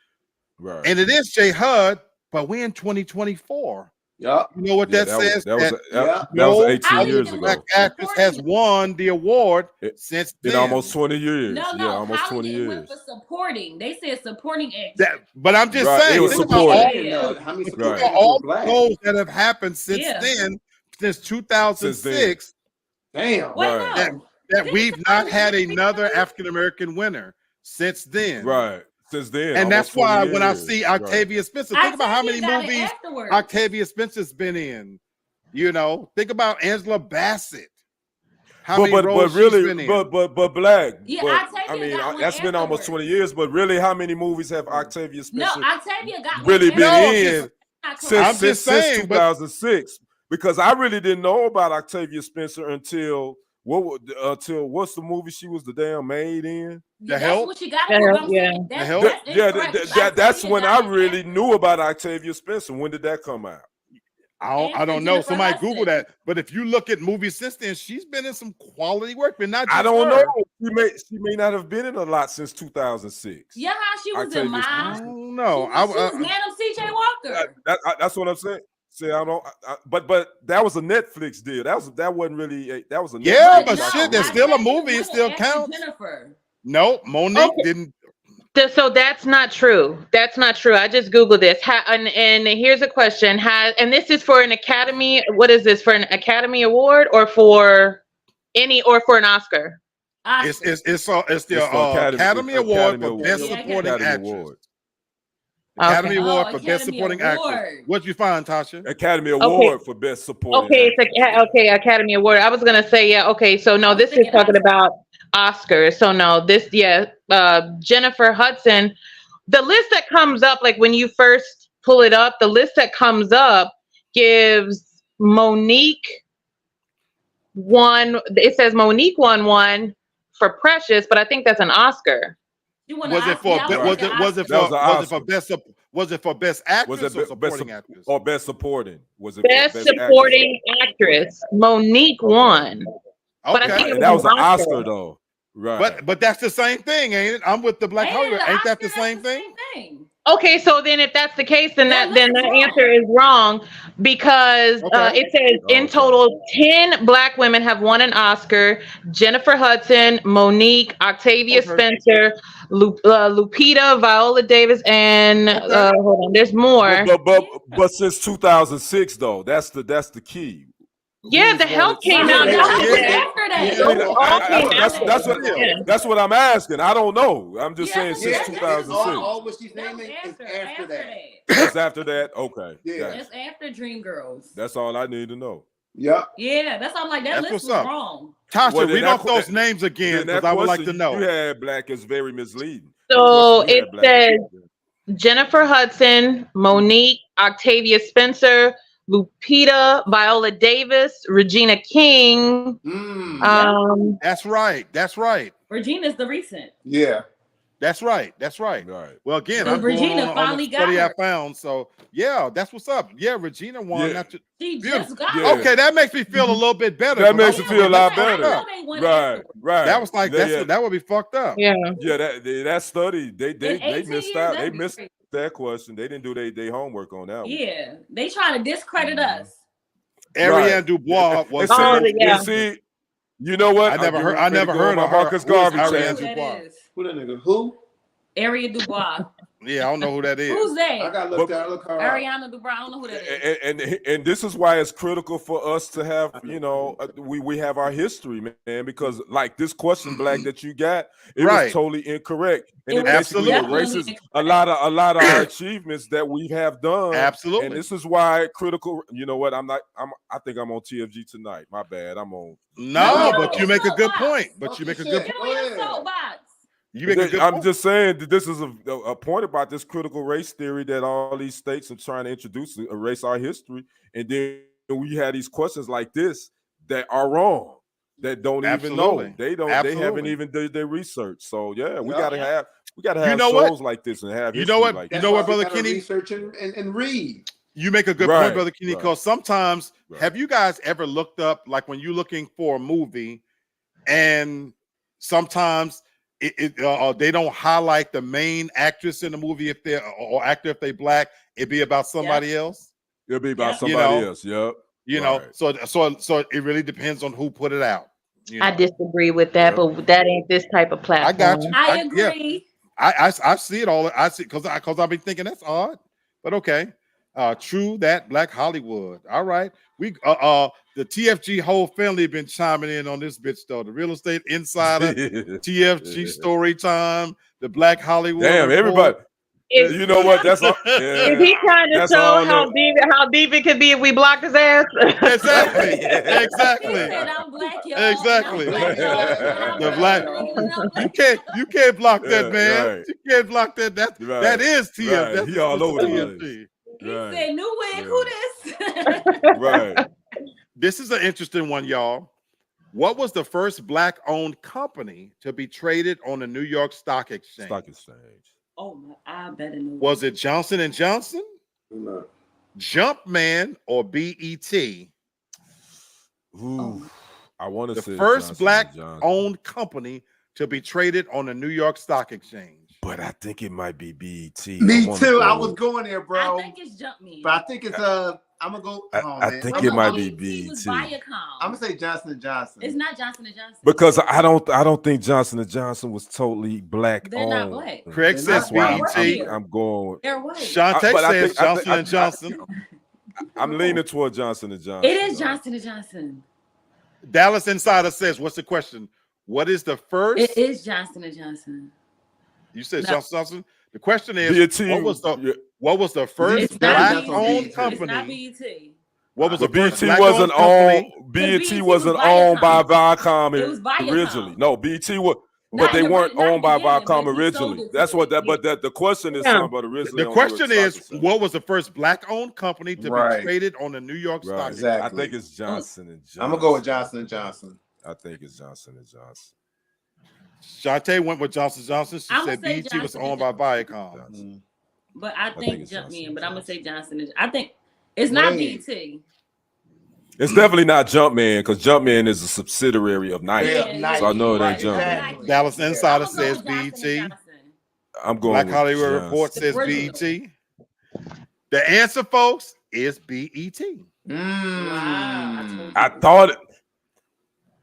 S3: Right.
S1: And it is J. Hud, but we're in 2024.
S4: Yeah.
S1: You know what
S3: Yeah,
S1: that says?
S3: That was
S1: no
S3: 18
S2: How
S3: years
S2: you
S3: ago.
S1: Black actress has won the award
S3: It-
S1: since
S3: In
S1: then.
S3: almost 20 years.
S2: No,
S3: Yeah, almost
S2: Holly
S3: 20
S2: didn't win
S3: years.
S2: for supporting. They said supporting actress.
S1: But I'm just
S3: Right,
S1: saying,
S3: it was
S1: think about
S3: supporting.
S1: all,
S4: How many
S3: Right.
S4: supporting
S1: think about all
S4: actors were
S1: the
S4: black?
S1: roles that have happened since
S2: Yeah.
S1: then, since 2006.
S4: Damn.
S2: Wait,
S3: Right.
S2: no.
S1: That
S2: Didn't
S1: we've not had
S2: Holly-
S1: another African American winner since then.
S3: Right. Since then.
S1: And that's
S3: almost 20
S1: why when I
S3: years.
S1: see
S3: Right.
S1: Octavia Spencer, think about how many
S2: Octavia got it
S1: movies
S2: afterwards.
S1: Octavia Spencer's been in. You know, think about Angela Bassett. How many
S3: But
S1: roles she's
S3: really,
S1: been in.
S3: but Black.
S2: Yeah,
S3: but,
S2: Octavia
S3: I mean,
S2: got one
S3: that's been almost
S2: afterwards.
S3: 20 years. But really, how many movies have Octavia
S2: No,
S3: Spencer
S2: Octavia got
S3: really
S2: one
S3: been
S2: afterwards.
S3: in
S2: Not correct.
S3: since,
S1: I'm just
S3: since
S1: saying, but-
S3: 2006? Because I really didn't know about Octavia Spencer until what's the movie she was the damn maid in?
S1: The
S2: That's
S1: Help?
S2: what you got.
S5: The Help, yeah.
S1: The Help?
S3: That's when I really knew about Octavia Spencer. When did that come out?
S1: I don't know. Somebody Google that. But if you look at movies since then, she's been in some quality work, but not just
S3: I don't
S1: her.
S3: know. She may not have been in a lot since 2006.
S2: Yeah, she was in Mom.
S1: I don't know.
S2: She was Madam C.J. Walker.
S3: That's what I'm saying. See, I don't. But that was a Netflix deal. That wasn't really. That was a
S1: yeah,
S3: Netflix
S1: but shit, there's still a movie. It still counts.
S2: Jennifer.
S1: No, Monique didn't.
S5: So that's not true. That's not true. I just Googled this. And here's a question. And this is for an Academy. What is this, for an Academy Award or for an Oscar?
S1: It's the Academy Award for Best Supporting Actress. Academy Award for Best Supporting Actress. What'd you find, Tasha?
S3: Academy Award for Best Supporting.
S5: Okay, it's Academy Award. I was gonna say okay. So no, this is talking about Oscars. So no, Jennifer Hudson. The list that comes up, like when you first pull it up, the list that comes up gives Monique won. It says Monique won one for Precious, but I think that's an Oscar.
S1: Was it for best actress or supporting actress?
S3: Or best supporting? Was it
S5: best supporting actress? Monique won.
S1: Okay.
S5: But I think
S3: that was an Oscar though. Right.
S1: But that's the same thing, ain't it? I'm with the Black Hollywood. Ain't that the same thing?
S5: Okay, so then if that's the case, then that answer is wrong, because it says in total 10 Black women have won an Oscar: Jennifer Hudson, Monique, Octavia Spencer, Lupita, Viola Davis, and hold on, there's more.
S3: But since 2006 though, that's the key.
S5: Yeah, the help came out after
S3: that. That's what I'm asking. I don't know. I'm just saying since 2006.
S4: All what she's naming is after that.
S3: It's after that. Okay.
S2: Yeah, it's after Dreamgirls.
S3: That's all I need to know.
S4: Yep.
S2: Yeah, that's all I'm like. That list was wrong.
S1: Tasha, read off those names again, because I would like to know.
S3: You had Black is very misleading.
S5: So it says Jennifer Hudson, Monique, Octavia Spencer, Lupita, Viola Davis, Regina King.
S1: That's right.
S2: Regina's the recent.
S4: Yeah.
S1: That's right.
S3: Right.
S1: Well, again,
S2: so
S1: I'm
S2: Regina
S1: going
S2: finally
S1: on the study
S2: got
S1: I found. So yeah, that's what's up. Yeah, Regina won.
S2: Yeah. She just got
S1: Okay, that makes me feel a little bit better.
S3: That makes me feel a lot better. Right.
S1: That was like that would be fucked up.
S5: Yeah.
S3: That study they missed out. They missed that question. They didn't do their homework on that one.
S2: Yeah, they trying to discredit us.
S1: Ariane Dubois was.
S3: See, you know what?
S1: I never heard of
S3: Marcus Garvey.
S1: Ariane Dubois.
S4: Who that nigga? Who?
S2: Ariane Dubois.
S1: Yeah, I don't know who that is.
S2: Who's that?
S4: I gotta look her up.
S2: Ariana Dubois. I don't know who that is.
S3: And this is why it's critical for us to have, we have our history, man, because like this question, Black, that you got, it was totally incorrect. And it basically erases a lot of our achievements that we have done.
S1: Absolutely.
S3: And this is why critical, you know what? I think I'm on TFG tonight. My bad. I'm on.
S1: No, but you make a good point.
S3: I'm just saying that this is a point about this critical race theory that all these states are trying to introduce to erase our history, and then we have these questions like this that are wrong, that don't even know. They haven't even done their research. So yeah, we gotta have shows like this and have
S1: Brother Kenny,
S4: research and read.
S1: You make a good point, Brother Kenny, because sometimes have you guys ever looked up, like when you're looking for a movie, and sometimes they don't highlight the main actress in the movie if they're or actor if they Black, it'd be about somebody else.
S3: It'll be about somebody else. Yep.
S1: So it really depends on who put it out.
S5: I disagree with that, but that ain't this type of platform.
S1: I got you.
S2: I agree.
S1: Yeah. I see it all. I see because I've been thinking that's odd, but okay. True that, Black Hollywood. All right. We the TFG whole family been chiming in on this bitch though. The Real Estate Insider, TFG Story Time, the Black Hollywood.
S3: Damn,
S1: report.
S3: Everybody. You know what? That's all.
S5: Is he trying to show how deep it could be if we blocked his ass?
S1: Exactly.
S2: He said, I'm Black, y'all.
S1: Exactly.
S2: The
S1: Black. You can't block that, man.
S3: Right.
S1: You can't block that. That is TF.
S3: Right.
S1: That's
S3: He all over the
S1: TFG.
S3: place.
S2: He said, "New wig, who this?"
S3: Right.
S1: This is an interesting one, y'all. What was the first Black-owned company to be traded on the New York Stock Exchange?
S2: Oh my! I better know.
S1: Was it Johnson & Johnson?
S4: No.
S1: Jumpman or BET?
S3: Ooh, I want to
S1: The
S3: say
S1: first
S3: Johnson &
S1: black
S3: Johnson,
S1: owned company to be traded on the New York Stock Exchange.
S3: but I think it might be BET.
S4: Me too. I was going there, bro.
S2: I think it's Jumpman.
S4: But I think it's I'm gonna go.
S3: I think it might be
S2: was
S3: BET.
S2: Viacom.
S4: I'm gonna say Johnson & Johnson.
S2: It's not Johnson & Johnson
S3: Because I don't think Johnson & Johnson was totally black.
S2: They're not black.
S1: Craig
S4: They're
S1: says
S4: not
S1: BET.
S3: I'm going.
S2: They're white.
S1: Shantae
S3: But I
S1: says
S3: think- I
S1: Johnson
S3: think-
S1: and Johnson.
S3: I'm leaning toward Johnson & Johnson.
S2: It is Johnson & Johnson.
S1: Dallas Insider says, what's the question? What is the first?
S2: It is Johnson & Johnson.
S1: You said
S2: No.
S1: Johnson. The question is,
S3: BET,
S1: what was the first
S2: It's not
S1: black-owned
S2: BET.
S1: company?
S2: It's not BET.
S1: What was the
S3: But
S1: first
S3: BET
S1: black-owned
S3: wasn't
S1: company?
S3: owned. BET
S2: BET
S3: wasn't
S2: was
S3: owned by
S2: Viacom.
S3: Viacom
S2: It was Viacom.
S3: originally. No, BET was,
S2: Not
S3: but they
S2: in the-
S3: weren't
S2: not in
S3: owned
S2: the
S3: by
S2: beginning,
S3: Viacom
S2: but he sold
S3: originally.
S2: it to
S3: That's what
S2: them.
S3: that. But the question is
S5: Yeah.
S3: something about originally.
S1: The
S3: on
S1: question
S3: New York
S1: is,
S3: Stock Exchange.
S1: what was the first black-owned company to
S4: Right.
S1: be traded on the New York Stock
S3: Right.
S1: Exchange?
S4: Exactly.
S3: I think it's Johnson & Johnson.
S4: I'm gonna go with Johnson & Johnson.
S3: I think it's Johnson & Johnson.
S1: Shantae went with Johnson Johnson. She
S2: I'ma
S1: said
S2: say
S1: BET was
S2: Johnson
S1: owned by Viacom.
S3: Johnson.
S2: But I
S3: think
S2: think
S3: it's Johnson
S2: Jumpman.
S3: &
S2: But I'm gonna
S3: Johnson.
S2: say Johnson. I think it's not
S4: Wait.
S2: BET.
S3: It's definitely not Jumpman because Jumpman is a subsidiary of Nike.
S4: Yeah,
S3: So I know it
S4: Nike,
S3: ain't Jumpman.
S4: exactly.
S1: Dallas Insider
S2: I'ma go
S1: says
S2: with Johnson &
S1: BET.
S2: Johnson.
S3: I'm going
S1: Black
S3: with
S1: Hollywood
S3: Johnson.
S1: Report says
S2: The original.
S1: BET. The answer, folks, is BET.
S2: Wow, I told you.
S3: I thought it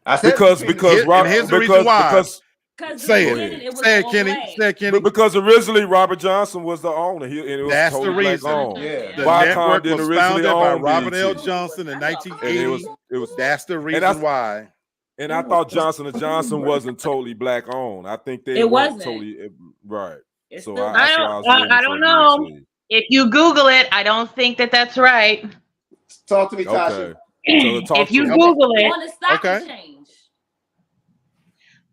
S4: I said
S3: because
S1: And here's the reason why.
S3: because
S2: Because
S1: Say
S2: the
S1: it.
S2: beginning, it was
S1: Say it,
S2: all
S1: Kenny.
S2: black.
S1: Say it, Kenny.
S3: because originally Robert Johnson was the owner. And it was
S1: That's the
S3: totally black
S1: reason.
S3: owned.
S4: Yeah.
S1: The
S3: Viacom
S1: network
S3: didn't
S1: was
S3: originally
S1: founded by
S3: own
S1: Robert L.
S3: BET.
S1: Johnson in
S3: And it
S1: 1980.
S3: was
S1: That's the reason
S3: that's-
S1: why.
S3: and I thought Johnson & Johnson wasn't totally black owned. I think they
S2: It
S3: weren't
S2: wasn't.
S3: totally right.
S2: It's
S3: So
S2: still
S3: that's
S5: I
S3: why
S5: don't-
S3: I was leaning
S5: I don't
S3: toward
S5: know.
S3: BET.
S5: If you Google it, I don't think that that's right.
S4: Talk to me, Tasha.
S3: Okay. So talk
S5: If you
S3: to me.
S5: Google it,
S2: on the stock
S1: Okay.
S2: exchange.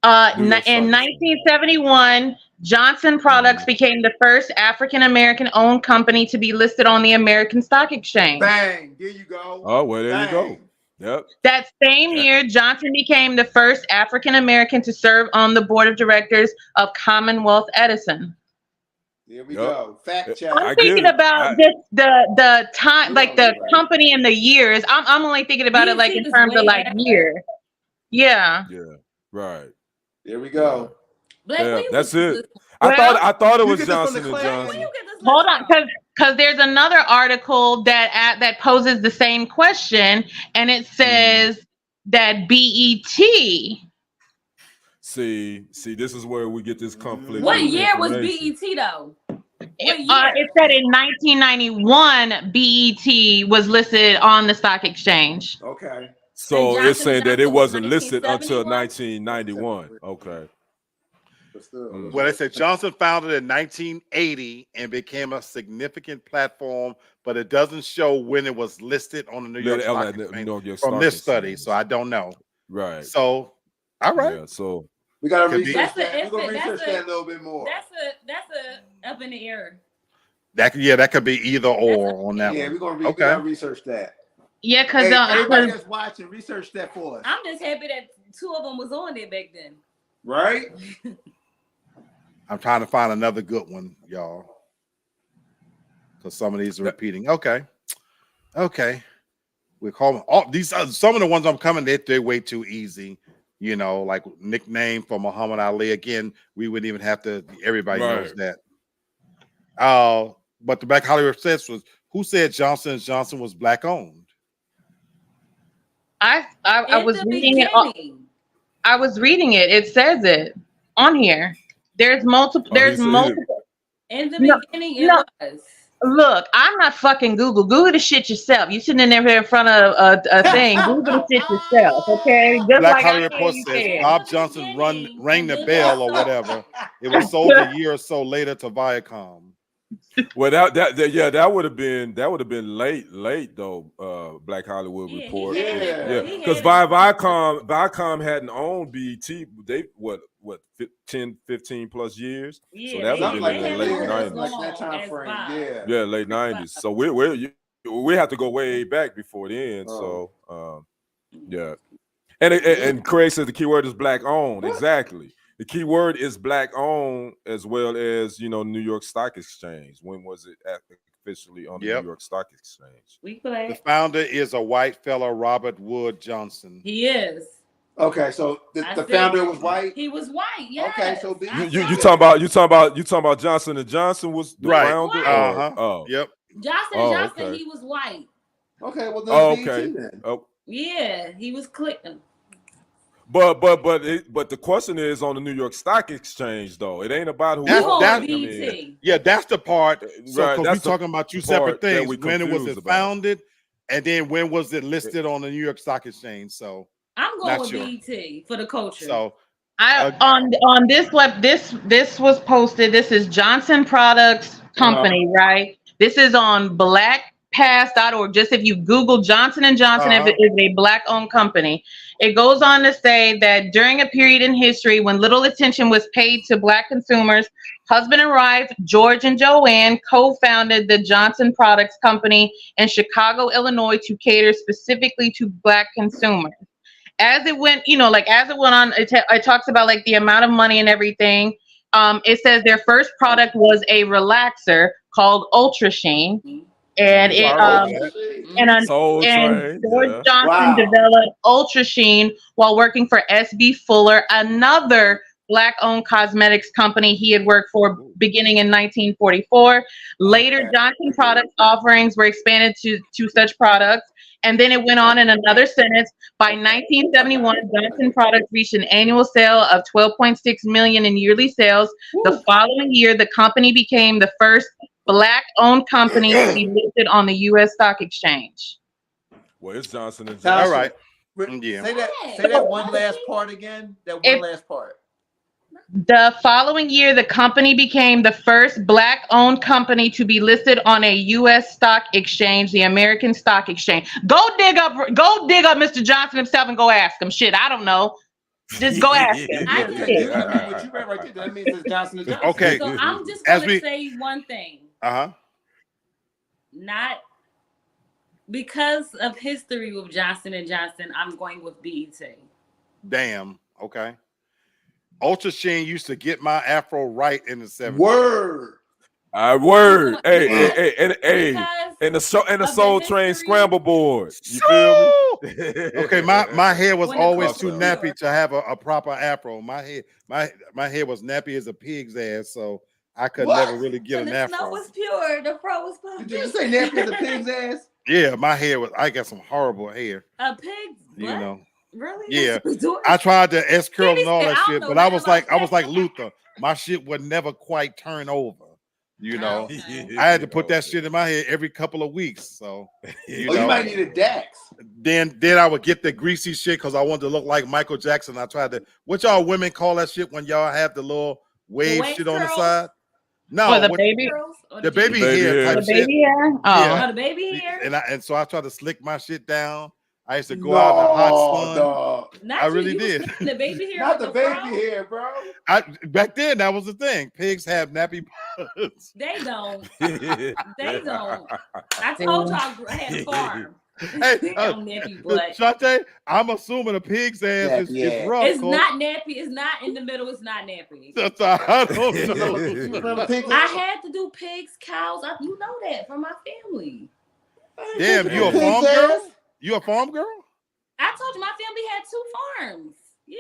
S3: New York
S5: in
S3: Stock
S5: 1971, Johnson Products became the first African American owned company to be listed on the American Stock Exchange.
S4: Bang. There you go.
S3: Oh, well, there you go.
S4: Bang.
S3: Yep.
S5: That same year, Johnson became the first African American to serve on the board of directors of Commonwealth Edison.
S4: There we
S3: Yep.
S4: go. Fact check.
S3: I
S5: I'm
S3: get
S5: thinking
S3: it.
S5: about just the time, like the
S4: Right.
S5: company and the years. I'm only thinking about it like in
S2: BET was
S5: terms of
S2: way
S5: like
S2: after.
S5: year. Yeah.
S3: Yeah. Right.
S4: There we go.
S2: Black,
S3: Yeah,
S2: where you
S3: that's
S2: get this
S3: it.
S2: list
S3: I
S5: Well,
S3: thought it
S4: you
S3: was
S4: get this from
S3: Johnson
S4: the
S3: and
S4: class?
S2: from? Where
S3: Johnson.
S2: you get this list
S5: Hold on,
S2: from?
S5: because there's another article that poses the same question, and it says that BET.
S3: See, this is where we get this conflict.
S2: What
S3: in
S2: year was
S3: information.
S2: BET though? What
S5: It
S2: year?
S5: said in 1991 BET was listed on the stock exchange.
S4: Okay.
S3: So
S2: And
S3: it's
S2: Johnson
S3: saying that it
S2: Johnson was
S3: wasn't listed until
S2: 1971?
S3: 1991. Okay.
S4: But still,
S3: Mm.
S1: Well, they said Johnson founded in 1980 and became a significant platform, but it doesn't show when it was listed on the New York Stock Exchange from this study. So I don't know.
S3: Right.
S1: So, all right.
S3: Yeah. So
S4: we gotta
S1: Could be.
S4: research
S2: That's
S4: that.
S2: a-
S4: We're gonna
S2: that's
S4: research
S2: a-
S4: that a little bit more.
S2: That's a up in the air.
S1: That could be either or on that
S4: Yeah,
S1: one.
S4: we're gonna we
S1: Okay.
S4: gotta research that.
S5: Yeah, because
S4: Hey, everybody that's watching, research that for us.
S2: I'm just happy that two of them was on there back then.
S4: Right?
S1: I'm trying to find another good one, y'all. Because some of these are repeating. Okay. We call them all these some of the ones I'm coming, they're way too easy. You know, like nickname for Muhammad Ali. Again, we wouldn't even have to, everybody knows
S3: Right.
S1: that. But the Black Hollywood says was who said Johnson & Johnson was black owned?
S5: I
S2: In
S5: was
S2: the
S5: reading it.
S2: beginning.
S5: I was reading it. It says it on here. There's multiple.
S3: Oh,
S5: There's
S3: he said-
S5: multiple.
S2: In the
S5: No,
S2: beginning, it
S5: no.
S2: was.
S5: Look, I'm not fucking Google. Google the shit yourself. You sitting in there in front of a thing. Google the shit yourself, okay? Just
S1: Black
S5: like
S1: Hollywood
S5: I
S1: Report
S5: you
S1: says
S5: said.
S1: Bob Johnson rang the bell or whatever. It was sold a year or so later to Viacom.
S3: Well, that would have been late though. Black Hollywood
S2: Yeah,
S3: Report.
S2: he had it.
S3: Yeah,
S2: He
S3: because
S2: had it.
S3: Viacom hadn't owned BET. They what 10, 15 plus years.
S2: Yeah,
S3: So that
S4: Something
S3: would
S4: like
S3: have been
S4: that.
S3: in the late
S4: Yeah,
S3: 90s.
S4: like that time
S2: As
S4: frame.
S2: Bob.
S4: Yeah.
S3: Yeah, late 90s. So we have to go way back before then.
S4: Oh.
S3: So yeah. And Craig says the keyword is black owned. Exactly. The key word is black owned as well as New York Stock Exchange. When was it officially on the
S1: Yep.
S3: New York Stock Exchange.
S2: We
S1: The
S2: play.
S1: founder is a white fella, Robert Wood Johnson.
S2: He is.
S4: Okay, so the
S2: I
S4: founder
S2: said
S4: was white.
S2: He was white. Yes.
S4: Okay, so be-
S2: I
S3: You
S2: said-
S3: talking about Johnson and Johnson was the
S1: Right.
S3: founder?
S2: White.
S3: Or,
S1: Yep.
S2: Johnson
S3: Oh,
S2: Johnson.
S3: okay.
S2: He was white.
S4: Okay, well then
S3: Oh,
S4: BET
S3: okay.
S4: then.
S3: Oh,
S2: Yeah, he was clicking.
S3: but the question is on the New York Stock Exchange though. It ain't about who.
S1: That's-
S2: Who on
S1: that-
S2: BT?
S1: Yeah, that's the part. So,
S3: Right,
S1: because we're
S3: that's the
S1: talking about two
S3: part
S1: separate
S3: that
S1: things.
S3: we
S1: When it was
S3: confused
S1: it
S3: about.
S1: founded, and then when was it listed on the New York Stock Exchange? So,
S2: I'm going
S1: Not
S2: with
S1: sure.
S2: BT for the culture.
S1: so
S5: On this web, this was posted. This is Johnson Products Company, right? This is on blackpass.org. Just if you Google Johnson and Johnson, if it is a black-owned company, it goes on to say that during a period in history when little attention was paid to black consumers, husband and wife George and Joanne co-founded the Johnson Products Company in Chicago, Illinois, to cater specifically to black consumers. As it went, as it went on, it talks about like the amount of money and everything. It says their first product was a relaxer called Ultra Sheen, and it
S3: Soul
S5: and
S3: Train,
S5: George
S3: yeah.
S5: Johnson developed Ultra Sheen while working for SB Fuller, another black-owned cosmetics company he had worked for beginning in 1944. Later, Johnson Products offerings were expanded to such products. And then it went on in another sentence. By 1971, Johnson Products reached an annual sale of $12.6 million in yearly sales. The following year, the company became the first black-owned company to be listed on the U.S. Stock Exchange.
S3: Well, it's Johnson and
S1: all
S3: Johnson.
S1: right. Yeah.
S4: Say that one last part again. Last part.
S5: The following year, the company became the first black-owned company to be listed on a U.S. stock exchange, the American Stock Exchange. Go dig up Mr. Johnson himself and go ask him. Shit, I don't know. Just go ask him.
S2: I
S4: What you read right there, that means it's Johnson and Johnson.
S1: Okay.
S2: So I'm just
S1: As
S2: going
S1: we-
S2: to say one thing. Not because of history with Johnson and Johnson, I'm going with BET.
S1: Damn. Okay. Ultra Sheen used to get my afro right in the 70s.
S4: Word.
S3: Word. Hey,
S2: Because
S3: and the
S2: of
S3: Soul
S2: the
S3: Train
S2: history.
S3: scramble board. You feel me?
S1: Okay, my hair was
S2: When it
S1: always
S2: comes
S1: too
S2: to
S1: nappy
S2: York.
S1: to have a proper afro. My hair was nappy as a pig's ass, so I could
S4: What?
S1: never really get
S2: When
S1: an
S2: the snow
S1: afro.
S2: was pure, the fro was puffy.
S4: Did you say nappy as a pig's ass?
S1: Yeah, my hair was. I got some horrible hair.
S2: A pig's butt?
S1: You know.
S2: Really?
S1: Yeah.
S2: That's what we doing?
S1: I tried to S curl
S2: He
S1: and all
S2: said,
S1: that
S2: "I don't
S1: shit,
S2: know
S1: but I
S2: nothing
S1: was
S2: about
S1: like
S2: that."
S1: Luther. My shit would never quite turn over. You know.
S2: Okay.
S1: I had to put that shit in my head every couple of weeks. So you know.
S4: You might need a Dax.
S1: Then I would get the greasy shit because I wanted to look like Michael Jackson. I tried to. What y'all women call that shit when y'all have the little wave
S2: wax
S1: shit on the
S2: curls?
S1: side? No,
S5: For the
S1: what-
S5: baby,
S2: Girls or
S1: the
S2: jeans?
S1: baby
S3: The baby
S1: hair
S3: hair.
S1: type
S5: the
S1: shit.
S5: baby hair. Oh,
S1: Yeah.
S2: Oh, the baby hair?
S1: And so I tried to slick my shit down. I used to go out in the hot sun.
S4: Dog.
S2: Not
S1: I
S2: you,
S1: really
S2: you was
S1: did.
S2: flipping the baby hair.
S4: Not
S2: with
S4: the baby
S2: fro?
S4: hair, bro.
S1: Back then that was the thing. Pigs have nappy butts.
S2: They don't. They don't. I told y'all I had a farm.
S1: Hey,
S2: They don't nappy butt.
S1: Shante, I'm assuming a pig's ass is
S4: Yeah.
S1: rough.
S2: It's not nappy. It's not in the middle. It's not nappy.
S1: I don't
S4: You
S1: know.
S4: remember pig's
S2: I
S4: ass?
S2: had to do pigs, cows. You know that from my family.
S1: Damn, you a
S4: Pig's
S1: farm
S4: ass?
S1: girl? You a farm girl?
S2: I told you my family had 2 farms. Yeah,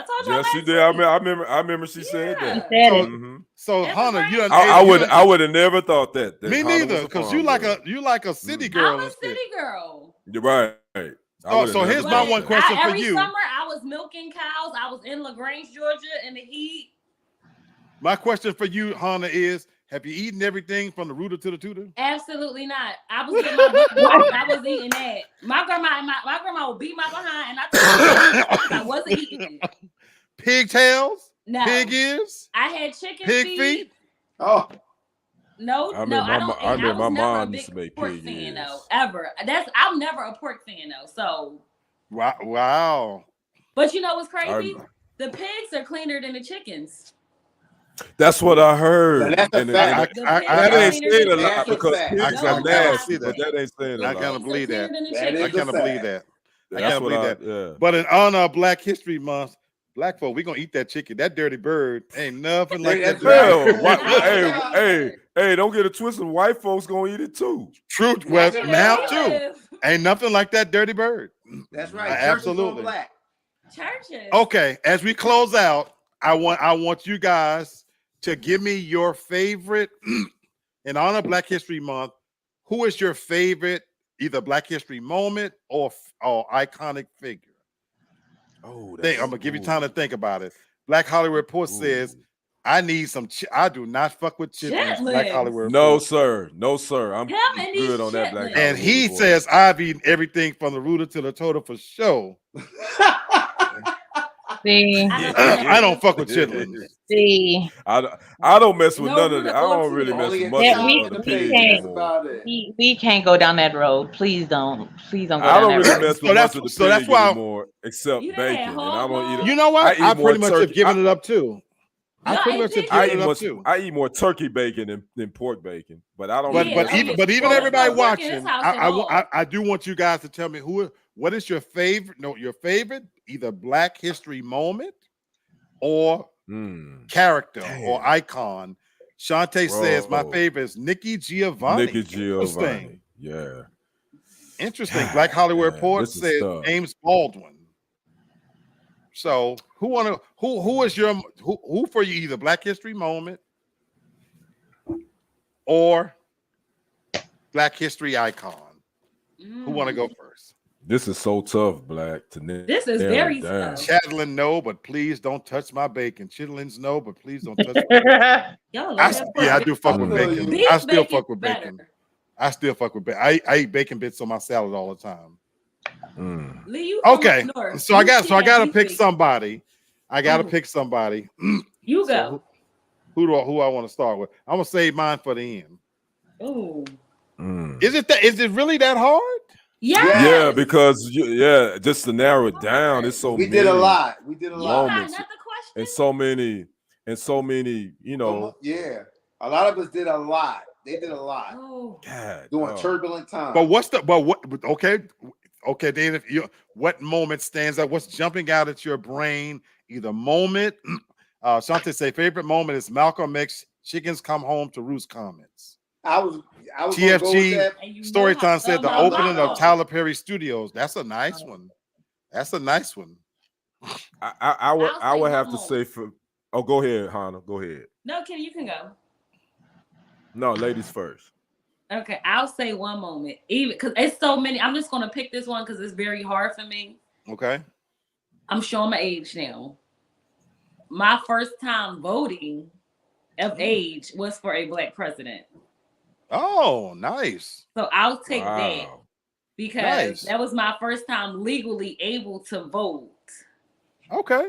S2: I told you.
S3: Yes, she did. I remember she said
S2: Yeah.
S3: that.
S5: said it.
S3: Mhm.
S1: So
S2: That's
S1: Hannah,
S2: right.
S1: you done
S3: I would have never thought that.
S1: Me
S3: Hannah
S1: neither,
S3: was a
S1: because
S3: farm
S1: you
S3: girl.
S1: like a city girl.
S2: I'm a
S1: and
S2: city
S1: shit.
S2: girl.
S3: You're right.
S1: So here's my one question for
S2: every
S1: you.
S2: summer I was milking cows. I was in LaGrange, Georgia, in the heat.
S1: My question for you, Hannah, is: have you eaten everything from the rooter to the tutor?
S2: Absolutely not. I was getting my butt whooped. I was eating that. My grandma would beat my behind, and I wasn't eating it.
S1: Pigtails?
S2: No.
S1: Pig ears?
S2: I had chicken
S1: Pig
S2: feet.
S1: feet?
S4: Oh,
S2: No,
S3: I
S2: no,
S3: remember
S2: I don't.
S3: I remember
S2: was
S3: my
S2: never a
S3: mom
S2: big
S3: used to make
S2: pork
S3: pig
S2: fan
S3: ears.
S2: though. Ever. I'm never a pork fan though. So,
S1: Wow.
S2: but you know what's crazy?
S3: I'm-
S2: The pigs are cleaner than the chickens.
S3: That's what I heard.
S4: That's a
S3: And-
S4: fact.
S3: and-
S1: I
S3: that ain't
S2: cleaner
S3: saying a
S2: than
S3: lot
S4: That's a
S3: because
S4: fact.
S3: pigs
S1: I
S3: are
S1: kinda
S3: nasty,
S1: see that.
S3: but that ain't saying
S1: I
S3: a
S1: kinda
S3: lot.
S1: believe that.
S2: Than the
S4: That
S2: chickens.
S4: is
S1: I kind of
S4: a
S1: believe
S4: fact.
S1: that. I
S3: That's
S1: can't
S3: what
S1: believe that.
S3: yeah.
S1: But in honor of Black History Month, Black folk, we gonna eat that chicken. That dirty bird ain't nothing like that.
S3: Hell,
S4: Hey,
S3: hey, don't get it twisted. White folks gonna eat it too.
S1: True. Well, now too. Ain't nothing like that dirty bird.
S4: That's right.
S1: Absolutely.
S4: Black.
S2: Churches.
S1: Okay, as we close out, I want you guys to give me your favorite in honor of Black History Month. Who is your favorite, either Black History moment or iconic figure?
S3: Oh,
S1: I'm gonna give you time to think about it. Black Hollywood Report says, "I need some. I do not fuck with chitlins." Black Hollywood Report.
S3: No, sir. No, sir. I'm
S2: Him and
S3: good
S2: these
S3: on that. Black
S2: chitlins.
S1: And he
S3: Report.
S1: says, "I've eaten everything from the rooter to the total for sure."
S5: See,
S1: I don't fuck with chitlins.
S5: see,
S3: I don't mess with
S2: No,
S3: none of that. I don't really mess
S4: Only
S3: with
S4: a
S3: much
S5: Yeah,
S3: of the
S5: we
S3: pig
S5: can't.
S3: anymore.
S4: about it.
S5: we can't go down that road. Please don't go
S3: I
S5: down
S3: don't
S5: that
S3: really
S5: road.
S3: mess
S1: So
S3: with
S1: that's-
S3: much of the
S1: so that's
S3: pig
S1: why-
S3: anymore, except
S2: You done had
S3: bacon. And I
S2: hog
S3: don't eat.
S2: maws?
S1: You know what?
S3: eat
S1: I
S3: more
S1: pretty much have
S3: turkey.
S1: given it up too. I
S2: No,
S1: pretty
S2: I
S1: much have
S2: did.
S3: I
S1: given
S3: eat
S1: it
S3: more.
S1: up too.
S3: I eat more turkey bacon than pork bacon, but I don't.
S1: But
S3: really
S1: but
S3: mess
S2: Yeah,
S1: even
S3: with
S1: but even
S2: Well,
S1: everybody
S2: it's no pork in this
S1: watching,
S2: house at all.
S1: I do want you guys to tell me what is your favorite? No, your favorite either Black History moment or character or icon. Shantae says my
S3: Bro.
S1: favorite is Nikki Giovanni.
S3: Nikki Giovanni.
S1: Interesting.
S3: Yeah.
S1: Interesting. Black Hollywood
S3: Man,
S1: Report
S3: this is
S1: says
S3: tough.
S1: James Baldwin. So who is your who for you either Black History moment or Black History icon? Who want to go first?
S3: This is so tough, Black.
S2: This is very tough.
S1: Chatelain, no, but please don't touch my bacon. Chitlins, no, but please don't touch my bacon.
S2: Y'all love that pork.
S1: I do fuck with
S4: feel
S1: bacon.
S4: you.
S1: I still
S2: Beef
S1: fuck with
S2: bacon
S1: bacon.
S2: better.
S1: I still fuck with bacon. I eat bacon bits on my salad all the time.
S2: Lee, you from
S1: Okay,
S2: up north.
S1: so I
S2: You
S1: got
S2: can't
S1: to
S2: beef
S1: pick
S2: bacon.
S1: somebody. I got to
S2: Ooh.
S1: pick somebody.
S2: You
S1: So
S2: go.
S1: who I want to start with? I'm gonna save mine for the end.
S2: Ooh.
S1: Is it really that hard?
S2: Yes.
S3: Yeah, because just to narrow it down, it's so
S4: We
S3: many
S4: did a lot. We did a
S2: You
S4: lot.
S2: got
S3: moments
S2: another question?
S3: and so many, you know.
S4: Yeah. A lot of us did a lot. They did a lot.
S2: Oh.
S3: God,
S4: During turbulent times.
S1: But okay, Dave, what moment stands out? What's jumping out at your brain? Either moment. Shantae say favorite moment is Malcolm X chickens come home to roost comments.
S4: I was gonna go with that.
S2: And you know
S1: Storytime
S2: how
S1: said the
S2: I love
S1: opening
S2: Malcolm.
S1: of Tyler Perry Studios. That's a nice one. That's a nice one.
S3: I
S2: I'll
S3: would
S2: say
S3: have
S2: one
S3: to say for. Oh, go ahead, Hannah. Go ahead.
S2: No, Kenny, you can go.
S3: No, ladies first.
S2: Okay, I'll say one moment. Even because it's so many. I'm just gonna pick this one because it's very hard for me.
S1: Okay.
S2: I'm showing my age now. My first time voting of age was for a Black president.
S1: Oh, nice.
S2: So I'll take that
S3: Wow.
S2: because
S1: Nice.
S2: that was my first time legally able to vote.
S1: Okay.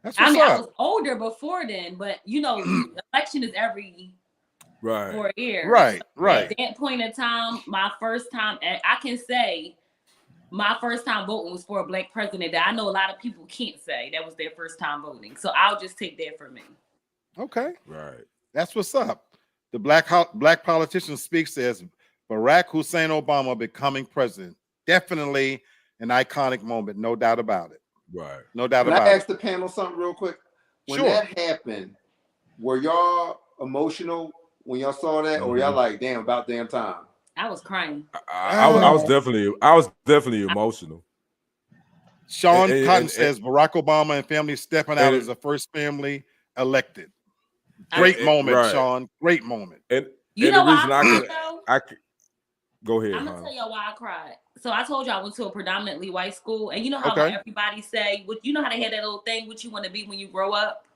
S1: That's
S2: I
S1: what's
S2: mean, I
S1: up.
S2: was older before then, but election is every
S3: Right.
S2: 4 years.
S1: Right.
S2: At that point in time, my first time, I can say my first time voting was for a Black president that I know a lot of people can't say that was their first time voting. So I'll just take that for me.
S1: Okay.
S3: Right.
S1: That's what's up. The black politician speaks says Barack Hussein Obama becoming president. Definitely an iconic moment, no doubt about it.
S3: Right.
S1: No doubt
S4: Can
S1: about
S4: I
S1: it.
S4: ask the panel something real quick? When
S1: Sure.
S4: that happened, were y'all emotional when y'all saw that, or y'all like, damn, about damn time?
S2: I was crying.
S3: I was definitely emotional.
S1: Sean
S3: And-
S1: Cotton
S3: and-
S1: says Barack Obama and family stepping out as the first family elected. Great moment,
S3: right.
S1: Sean. Great moment.
S3: And
S2: You
S3: and
S2: know
S3: the
S2: why
S3: reason
S2: I cried, though?
S3: I could go ahead.
S2: I'm gonna
S3: Hannah.
S2: tell y'all why I cried. So I told you I went to a predominantly white school, and you know how
S1: Okay.
S2: like, everybody say, you know how they had that little thing, what you want to be when you grow up.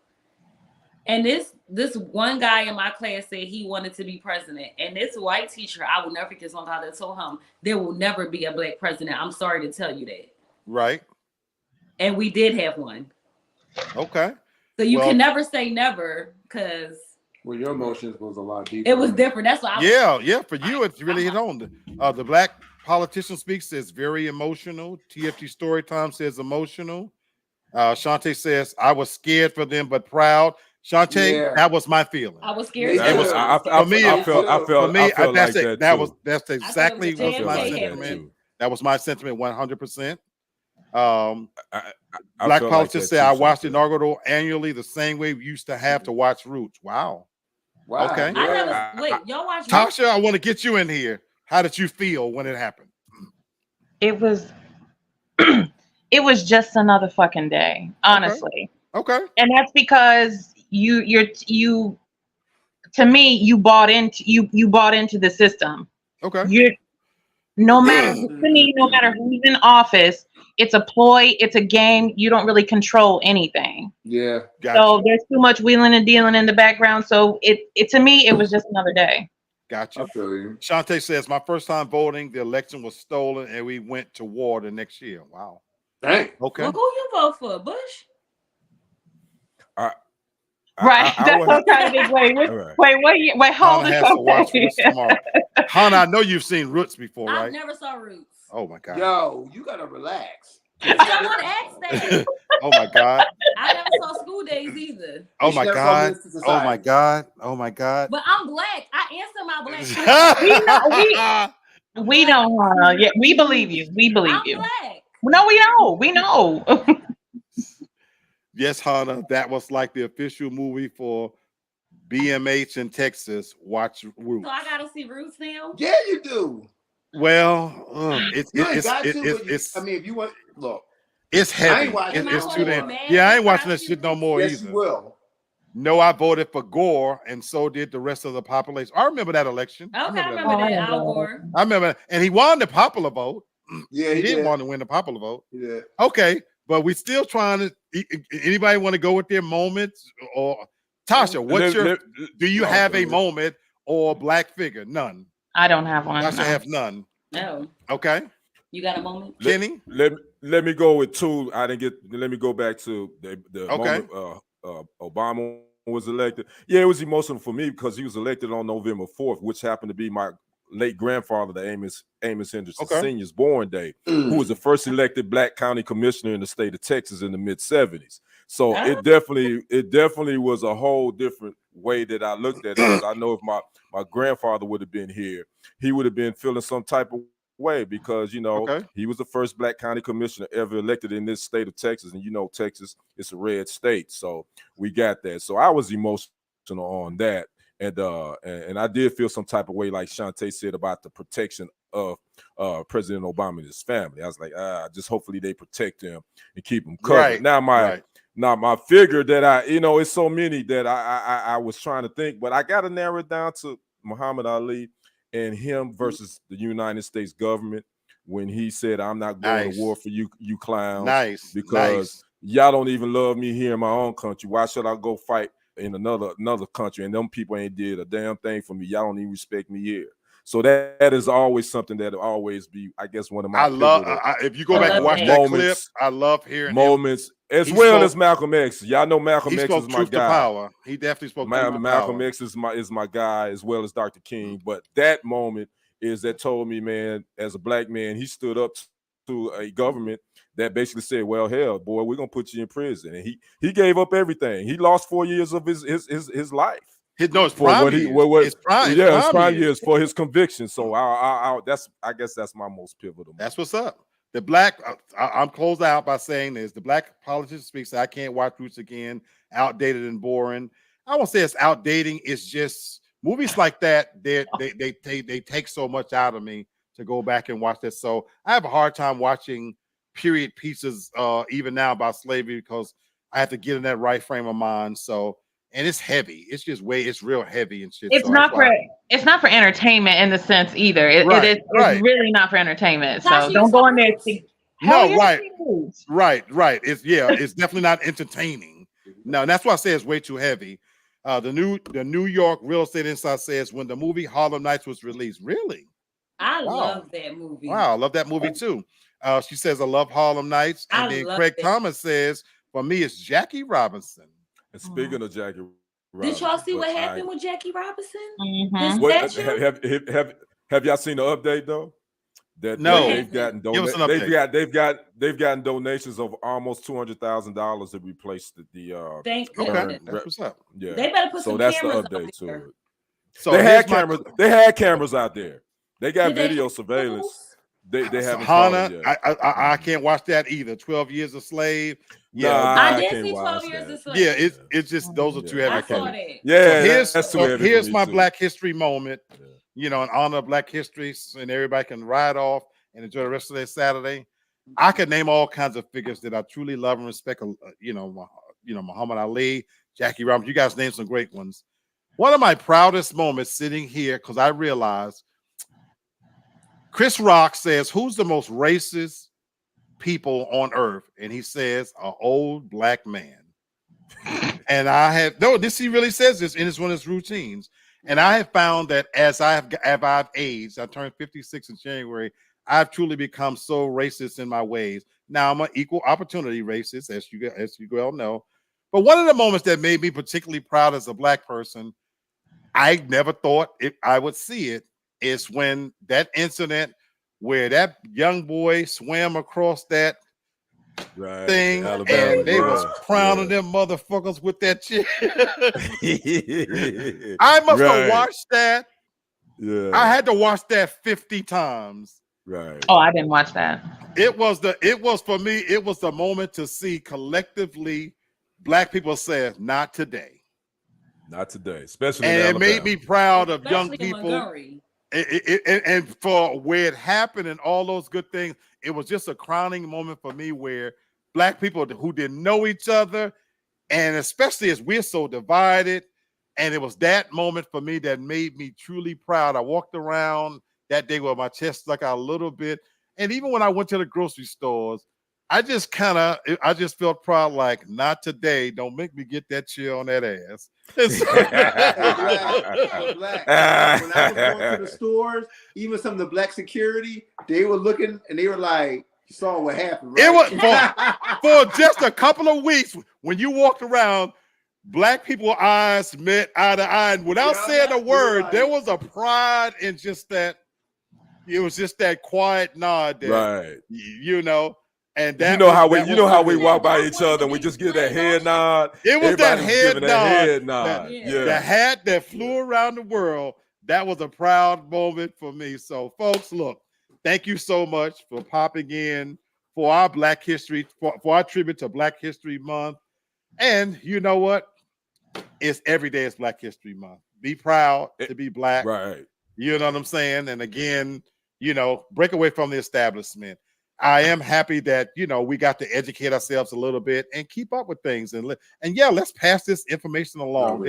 S2: And this one guy in my class said he wanted to be president, and this white teacher, I will never forget this one how they told him there will never be a Black president. I'm sorry to tell you that.
S1: Right.
S2: And we did have one.
S1: Okay.
S2: So you
S1: Well-
S2: can never say never because
S4: Well, your emotions was a lot deeper.
S2: it was different. That's why I was
S1: Yeah. For you, it's really hit on. The black politician speaks says very emotional. TFT Storytime says emotional. Shantae says I was scared for them but proud. Shantae,
S4: Yeah.
S1: that was my feeling.
S2: I was scared.
S4: It was-
S3: I
S1: for me,
S3: felt
S1: For me,
S3: I felt
S1: that's
S3: like
S1: it.
S3: that too.
S1: That's exactly
S2: I felt
S1: was
S2: like
S1: my
S2: JFK
S1: sentiment.
S2: happened.
S1: That was my sentiment 100%.
S3: I
S1: Black
S3: felt like
S1: politicians
S3: that
S1: say
S3: too,
S1: I watch the
S3: Shantae.
S1: inaugural annually the same way we used to have to watch Roots. Wow.
S4: Wow.
S1: Okay.
S2: I never
S3: I-
S2: wait. Y'all watch
S1: Tasha, I want to get you in here. How did you feel when it happened?
S5: It was it was just another fucking day, honestly.
S1: Okay.
S5: And that's because you to me, you bought into the system.
S1: Okay.
S5: You no matter to me, no matter who's in office, it's a ploy, it's a game. You don't really control anything.
S4: Yeah.
S1: Gotcha.
S5: So there's too much wheeling and dealing in the background. So it to me, it was just another day.
S1: Gotcha.
S4: I feel you.
S1: Shantae says, my first time voting, the election was stolen and we went to war the next year. Wow.
S4: Dang.
S1: Okay.
S2: Well, who you vote for? Bush?
S5: Right. That's what I'm trying to think. Wait, hold
S1: Hannah
S5: it.
S1: has to watch Roots tomorrow. Hannah, I know you've seen Roots before,
S2: I
S1: right?
S2: never saw Roots.
S1: Oh my God.
S4: Yo, you gotta relax.
S2: Someone asked that.
S1: Oh my God.
S2: I never saw School Days either.
S1: Oh my
S4: never saw
S1: God.
S4: Menace to
S1: Oh my
S4: Society.
S1: God. Oh my God.
S2: But I'm black. I answer my black.
S5: We don't. Yeah, we believe you. We believe
S2: I'm
S5: you.
S2: black.
S5: No, we know. We know.
S1: Yes, Hannah, that was like the official movie for BMH in Texas. Watch Roots.
S2: So I gotta see Roots now.
S4: Yeah, you do.
S1: Well,
S4: You ain't got to, but
S1: it's
S4: I mean, if you want, look,
S1: it's
S4: I
S1: heavy.
S4: ain't watching
S1: It's
S4: it
S1: too
S4: no
S1: damn.
S4: more.
S1: Yeah, I ain't watching that shit no more
S4: Yes,
S1: either.
S4: you will.
S1: No, I voted for Gore, and so did the rest of the population. I remember that election.
S2: Okay, I remember that. Al Gore.
S1: I remember, and he won the popular vote.
S4: Yeah,
S1: he did want to win the popular vote.
S4: Yeah.
S1: Okay, but we still trying to. Anybody want to go with their moments? Or Tasha, what's do you have a moment or black figure? None.
S5: I don't have one.
S1: Tasha have none.
S2: No.
S1: Okay.
S2: You got a moment?
S1: Kenny?
S3: Let me go with two. Let me go back to the
S1: Okay.
S3: moment Obama was elected. Yeah, it was emotional for me because he was elected on November 4th, which happened to be my late grandfather, the Amos Henderson Sr.'s born day, who was the first elected black county commissioner in the state of Texas in the mid-70s. So it definitely was a whole different way that I looked at it. I know if my grandfather would have been here, he would have been feeling some type of way because he was the first black county commissioner ever elected in this state of Texas, and Texas is a red state, so we got that. So I was emotional on that, and I did feel some type of way, like Shantae said, about the protection of President Obama and his family. I was like, just hopefully they protect him and keep him covered.
S1: Right.
S3: Now my figure that it's so many that I was trying to think, but I got to narrow it down to Muhammad Ali and him versus the United States government when he said, I'm not going to war for you clowns. Because y'all don't even love me here in my own country. Why should I go fight in another country? And them people ain't did a damn thing for me. Y'all don't even respect me here. So that is always something that will always be, I guess, one of my
S1: if you go back and watch that clip, I love hearing
S3: moments as well as Malcolm X. Y'all know Malcolm X is my
S1: truth
S3: guy.
S1: To power. He definitely spoke
S3: Malcolm X is my guy, as well as Dr. King. But that moment that told me, man, as a black man, he stood up to a government that basically said, well, hell, boy, we're gonna put you in prison. And he gave up everything. He lost 4 years of his life.
S1: His prime
S3: years for his conviction. So I guess that's my most pivotal.
S1: That's what's up. The black, I'm closed out by saying this. The black politician speaks. I can't watch Roots again. Outdated and boring. I won't say it's outdating. It's just movies like that. They take so much out of me to go back and watch that. So I have a hard time watching period pieces even now about slavery because I have to get in that right frame of mind. So. And it's heavy. It's just it's real heavy and shit.
S5: It's not for entertainment in the sense either. It's really not for entertainment. So don't go in there.
S1: Right. It's definitely not entertaining. No, and that's why I say it's way too heavy. The New York Real Estate Insider says when the movie Harlem Nights was released, really?
S2: I love that movie.
S1: Wow, I love that movie too. She says I love Harlem Nights, and then Craig Thomas says for me it's Jackie Robinson.
S3: And speaking of Jackie Robinson,
S2: did y'all see what happened with Jackie Robinson?
S5: Mm-hmm.
S3: Have y'all seen the update though?
S1: No,
S3: they've gotten they've gotten donations of almost $200,000 to replace the
S2: Thank goodness.
S1: That's what's up.
S3: Yeah,
S2: they better put some
S3: that's
S2: cameras
S3: the update to it.
S1: So
S3: they had cameras. They had cameras out there. They got video surveillance. They haven't
S1: Hannah,
S3: yet.
S1: I can't watch that either. 12 Years a Slave.
S3: Yeah,
S2: I did see 12 Years a Slave.
S1: Yeah, it's just those are two heavy.
S2: I saw that.
S3: Yeah,
S1: so here's my Black History moment. In honor of Black History, and everybody can ride off and enjoy the rest of their Saturday. I could name all kinds of figures that I truly love and respect. Muhammad Ali, Jackie Robinson. You guys named some great ones. One of my proudest moments sitting here, because I realized Chris Rock says, "Who's the most racist people on earth?" And he says, "An old black man." And he really says this, and it's one of his routines. And I have found that as I've aged, I turned 56 in January, I've truly become so racist in my ways. Now I'm an equal opportunity racist, as you well know. But one of the moments that made me particularly proud as a black person, I never thought I would see it, is when that incident where that young boy swam across that thing, and they was crowning them motherfuckers with that shit. I must have watched that. Yeah, I had to watch that 50 times.
S5: Right. Oh, I didn't watch that.
S1: It was for me, it was the moment to see collectively black people say, "Not today."
S3: Not today, especially
S1: and
S3: in
S1: it
S3: Alabama.
S1: made me proud of young
S2: Especially
S1: people. And for where it happened and all those good things, it was just a crowning moment for me where black people who didn't know each other, and especially as we're so divided, and it was that moment for me that made me truly proud. I walked around that day with my chest stuck out a little bit, and even when I went to the grocery stores, I just felt proud, like, not today. Don't make me get that chill on that ass.
S4: Black. When I was going to the stores, even some of the black security, they were looking and they were like, "You saw what happened, right?"
S1: It was for just a couple of weeks when you walked around, black people's eyes met eye to eye, and without saying a word, there was a pride in just that. It was just that quiet nod there,
S3: right?
S1: And that
S3: how we walk by each other and we just give that head nod.
S1: It was that head nod. The hat that flew around the world. That was a proud moment for me. So, folks, look, thank you so much for popping in for our Black History, for our tribute to Black History Month. And you know what? It's every day is Black History Month. Be proud to be black.
S3: Right.
S1: You know what I'm saying? And again, break away from the establishment. I am happy that, we got to educate ourselves a little bit and keep up with things. And let's pass this information along.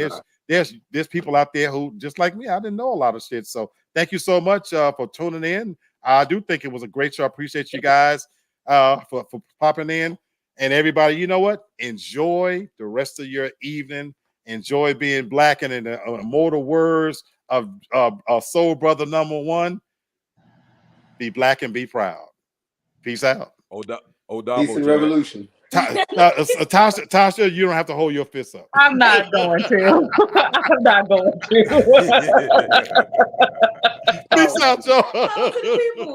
S1: There's people out there who, just like me, I didn't know a lot of shit. So thank you so much for tuning in. I do think it was a great show. I appreciate you guys for popping in. And everybody, you know what? Enjoy the rest of your evening. Enjoy being black. And in the immortal words of Soul Brother #1, be black and be proud. Peace out.
S4: Peace and revolution.
S1: Tasha, you don't have to hold your fists up.
S5: I'm not going to. I'm not going to.
S1: Peace out, y'all.